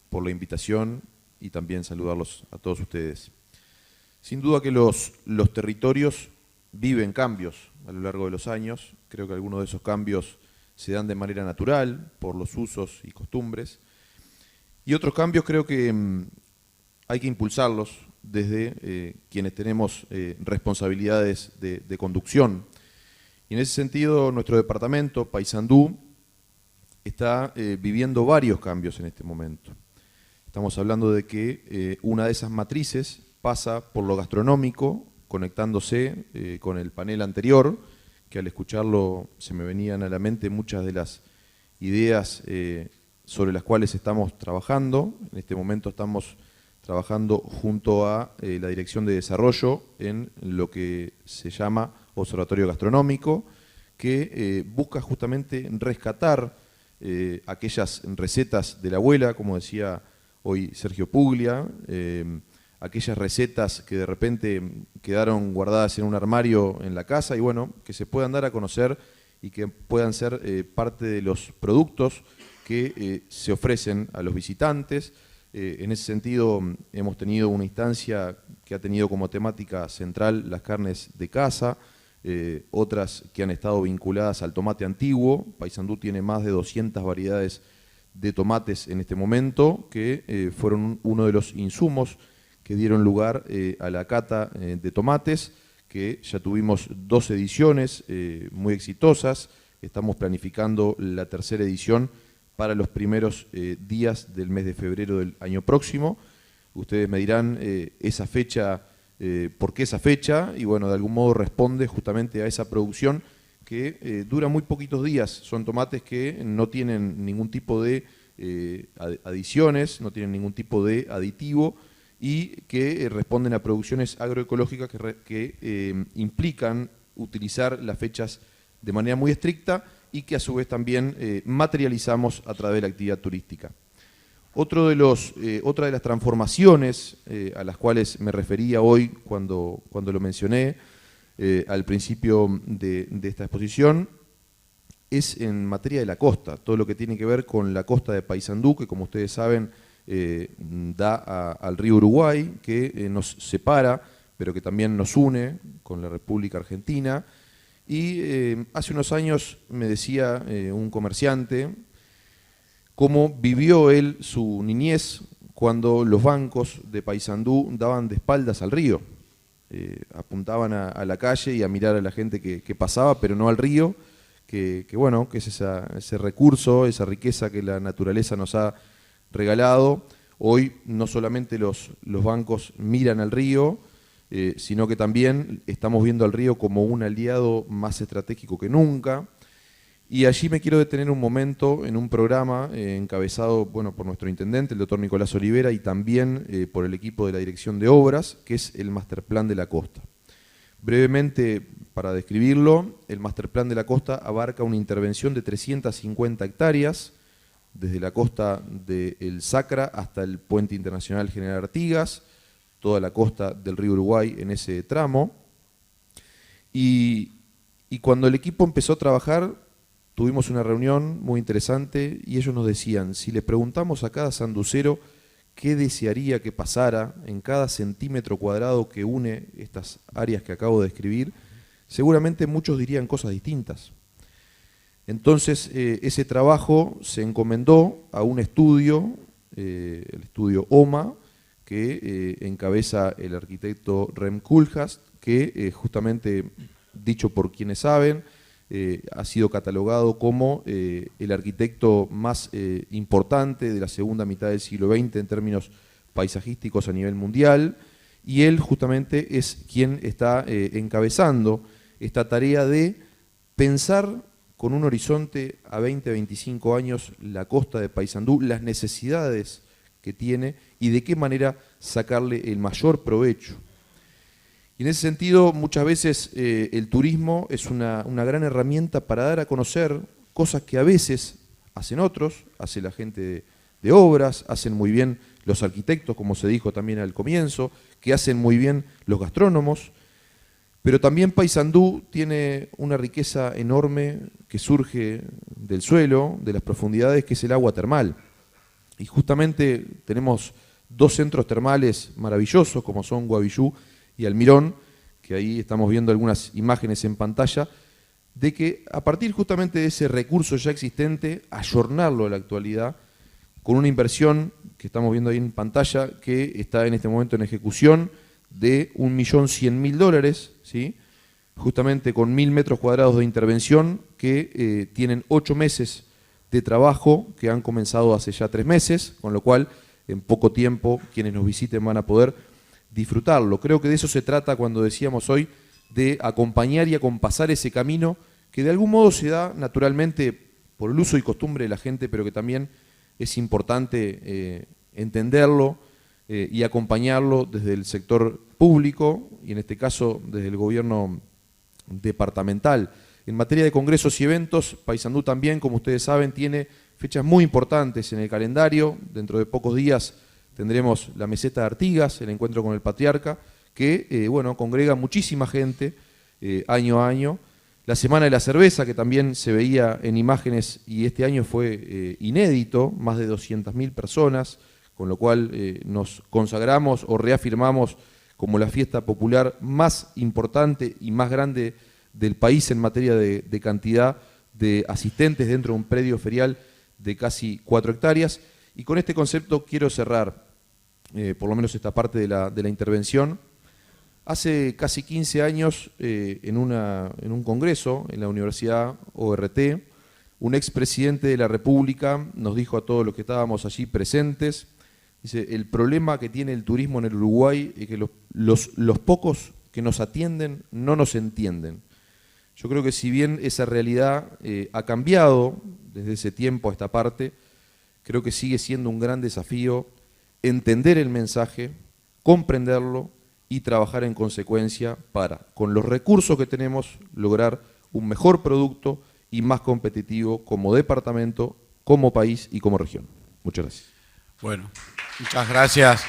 por la invitación y también saludarlos a todos ustedes. Sin duda que los territorios viven cambios a lo largo de los años. Creo que algunos de esos cambios se dan de manera natural por los usos y costumbres. Y otros cambios creo que hay que impulsarlos desde quienes tenemos responsabilidades de conducción. Y en ese sentido, nuestro departamento, Paysandú, está viviendo varios cambios en este momento. Estamos hablando de que una de esas matrices pasa por lo gastronómico, conectándose con el panel anterior, que al escucharlo se me venían a la mente muchas de las ideas sobre las cuales estamos trabajando. En este momento estamos trabajando junto a la Dirección de Desarrollo en lo que se llama Observatorio Gastronómico, que busca justamente rescatar aquellas recetas de la abuela, como decía hoy Sergio Puglia, aquellas recetas que de repente quedaron guardadas en un armario en la casa y bueno, que se puedan dar a conocer y que puedan ser parte de los productos que se ofrecen a los visitantes. En ese sentido hemos tenido una instancia que ha tenido como temática central las carnes de casa, otras que han estado vinculadas al tomate antiguo. Paysandú tiene más de 200 variedades de tomates en este momento, que fueron uno de los insumos que dieron lugar a la cata de tomates, que ya tuvimos 2 ediciones muy exitosas. Estamos planificando la tercera edición para los primeros días del mes de febrero del año próximo. Ustedes me dirán esa fecha, ¿por qué esa fecha? Y bueno, de algún modo responde justamente a esa producción que dura muy poquitos días. Son tomates que no tienen ningún tipo de adiciones, no tienen ningún tipo de aditivo y que responden a producciones agroecológicas que implican utilizar las fechas de manera muy estricta y que a su vez también materializamos a través de la actividad turística. Otra de las transformaciones a las cuales me refería hoy cuando lo mencioné al principio de esta exposición es en materia de la costa, todo lo que tiene que ver con la costa de Paysandú, que como ustedes saben da al río Uruguay, que nos separa, pero que también nos une con la República Argentina. Y hace unos años me decía un comerciante cómo vivió él su niñez cuando los bancos de Paysandú daban de espaldas al río. Apuntaban a la calle y a mirar a la gente que pasaba, pero no al río, que es ese recurso, esa riqueza que la naturaleza nos ha regalado. Hoy no solamente los bancos miran al río, sino que también estamos viendo al río como un aliado más estratégico que nunca. Y allí me quiero detener un momento en un programa encabezado por nuestro intendente, el doctor Nicolás Olivera, y también por el equipo de la Dirección de Obras, que es el Masterplan de la Costa. Brevemente, para describirlo, el Masterplan de la Costa abarca una intervención de 350 hectáreas, desde la costa del Sacra hasta el Puente Internacional General Artigas, toda la costa del río Uruguay en ese tramo. Y cuando el equipo empezó a trabajar, tuvimos una reunión muy interesante y ellos nos decían, si le preguntamos a cada sanducero qué desearía que pasara en cada centímetro cuadrado que une estas áreas que acabo de describir, seguramente muchos dirían cosas distintas. Entonces ese trabajo se encomendó a un estudio, el estudio OMA, que encabeza el arquitecto Rem Koolhaas, que justamente, dicho por quienes saben, ha sido catalogado como el arquitecto más importante de la segunda mitad del siglo XX en términos paisajísticos a nivel mundial, y él justamente es quien está encabezando esta tarea de pensar con un horizonte a 20, 25 años la costa de Paysandú, las necesidades que tiene y de qué manera sacarle el mayor provecho. Y en ese sentido, muchas veces el turismo es una gran herramienta para dar a conocer cosas que a veces hacen otros, hace la gente de obras, hacen muy bien los arquitectos, como se dijo también al comienzo, que hacen muy bien los gastrónomos, pero también Paysandú tiene una riqueza enorme que surge del suelo, de las profundidades, que es el agua termal. Y justamente tenemos dos centros termales maravillosos, como son Guavillú y Almirón, que ahí estamos viendo algunas imágenes en pantalla, de que a partir justamente de ese recurso ya existente, ayornarlo a la actualidad, con una inversión que estamos viendo ahí en pantalla, que está en este momento en ejecución, de $1.100.000, ¿sí? Justamente con 1.000 metros cuadrados de intervención, que tienen 8 meses de trabajo, que han comenzado hace ya 3 meses, con lo cual en poco tiempo quienes nos visiten van a poder disfrutarlo. Creo que de eso se trata cuando decíamos hoy de acompañar y acompasar ese camino que de algún modo se da naturalmente por el uso y costumbre de la gente, pero que también es importante entenderlo y acompañarlo desde el sector público y en este caso desde el gobierno departamental. En materia de congresos y eventos, Paysandú también, como ustedes saben, tiene fechas muy importantes en el calendario. Dentro de pocos días tendremos la meseta de Artigas, el encuentro con el patriarca, que congrega muchísima gente año a año. La Semana de la Cerveza, que también se veía en imágenes y este año fue inédito, más de 200.000 personas, con lo cual nos consagramos o reafirmamos como la fiesta popular más importante y más grande del país en materia de cantidad de asistentes dentro de un predio ferial de casi 4 hectáreas. Y con este concepto quiero cerrar, por lo menos esta parte de la intervención. Hace casi 15 años, en un congreso en la Universidad ORT, un expresidente de la República nos dijo a todos los que estábamos allí presentes, dice, el problema que tiene el turismo en el Uruguay es que los pocos que nos atienden no nos entienden. Yo creo que si bien esa realidad ha cambiado desde ese tiempo a esta parte, creo que sigue siendo un gran desafío entender el mensaje, comprenderlo y trabajar en consecuencia para, con los recursos que tenemos, lograr un mejor producto y más competitivo como departamento, como país y como región. Muchas gracias. Bueno, muchas gracias.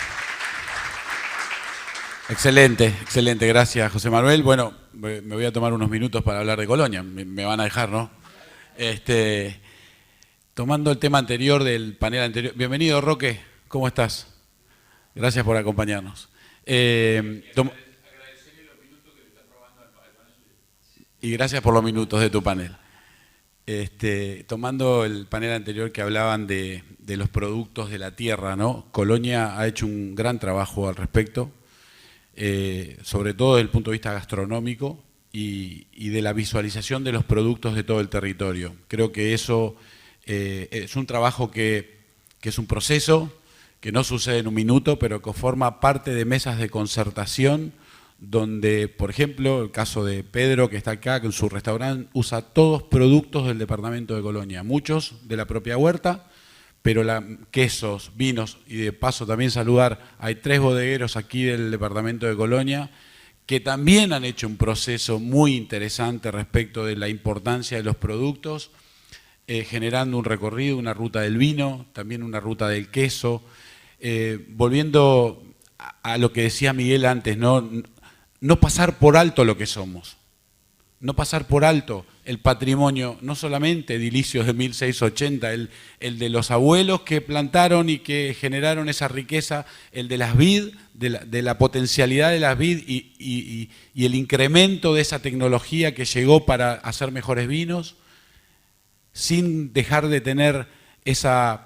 Excelente, excelente, gracias José Manuel. Bueno, me voy a tomar unos minutos para hablar de Colonia, me van a dejar, ¿no? Tomando el tema anterior del panel anterior. Bienvenido, Roque, ¿cómo estás? Gracias por acompañarnos. Y gracias por los minutos de tu panel. Tomando el panel anterior que hablaban de los productos de la tierra, ¿no? Colonia ha hecho un gran trabajo al respecto, sobre todo desde el punto de vista gastronómico y de la visualización de los productos de todo el territorio. Creo que eso es un trabajo que es un proceso, que no sucede en un minuto, pero que forma parte de mesas de concertación, donde, por ejemplo, el caso de Pedro, que está acá, que en su restaurante usa todos productos del departamento de Colonia, muchos de la propia huerta, pero quesos, vinos, y de paso también saludar, hay 3 bodegueros aquí del departamento de Colonia, que también han hecho un proceso muy interesante respecto de la importancia de los productos, generando un recorrido, una ruta del vino, también una ruta del queso. Volviendo a lo que decía Miguel antes, no pasar por alto lo que somos, no pasar por alto el patrimonio, no solamente edilicios de 1680, el de los abuelos que plantaron y que generaron esa riqueza, el de las vid, de la potencialidad de las vid y el incremento de esa tecnología que llegó para hacer mejores vinos, sin dejar de tener esa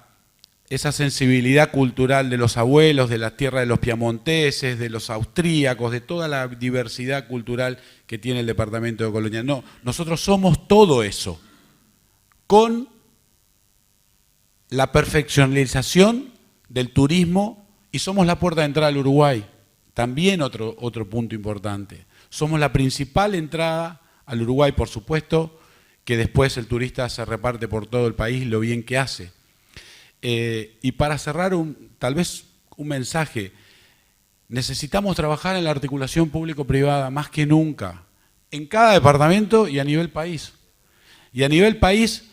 sensibilidad cultural de los abuelos, de la tierra de los piamonteses, de los austríacos, de toda la diversidad cultural que tiene el departamento de Colonia. No, nosotros somos todo eso, con la perfeccionalización del turismo, y somos la puerta de entrada al Uruguay, también otro punto importante. Somos la principal entrada al Uruguay, por supuesto, que después el turista se reparte por todo el país lo bien que hace. Y para cerrar, tal vez un mensaje, necesitamos trabajar en la articulación público-privada más que nunca, en cada departamento y a nivel país. Y a nivel país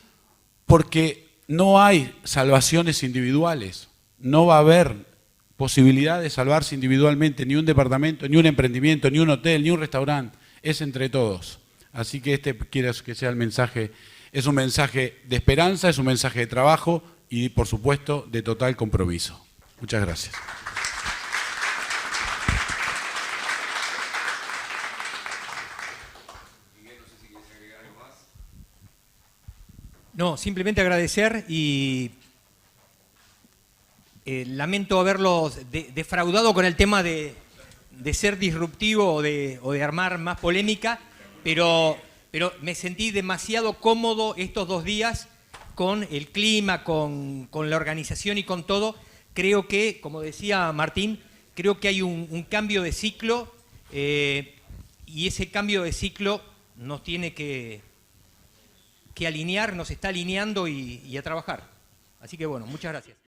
porque no hay salvaciones individuales, no va a haber posibilidad de salvarse individualmente ni un departamento, ni un emprendimiento, ni un hotel, ni un restaurante, es entre todos. Así que quiero que sea el mensaje, es un mensaje de esperanza, es un mensaje de trabajo, y, por supuesto, de total compromiso. Muchas gracias. No, simplemente agradecer y lamento haberlos defraudado con el tema de ser disruptivo o de armar más polémica, pero me sentí demasiado cómodo estos 2 días con el clima, con la organización y con todo. Creo que, como decía Martín, creo que hay un cambio de ciclo y ese cambio de ciclo nos tiene que alinear, nos está alineando y a trabajar. Así que bueno, muchas gracias.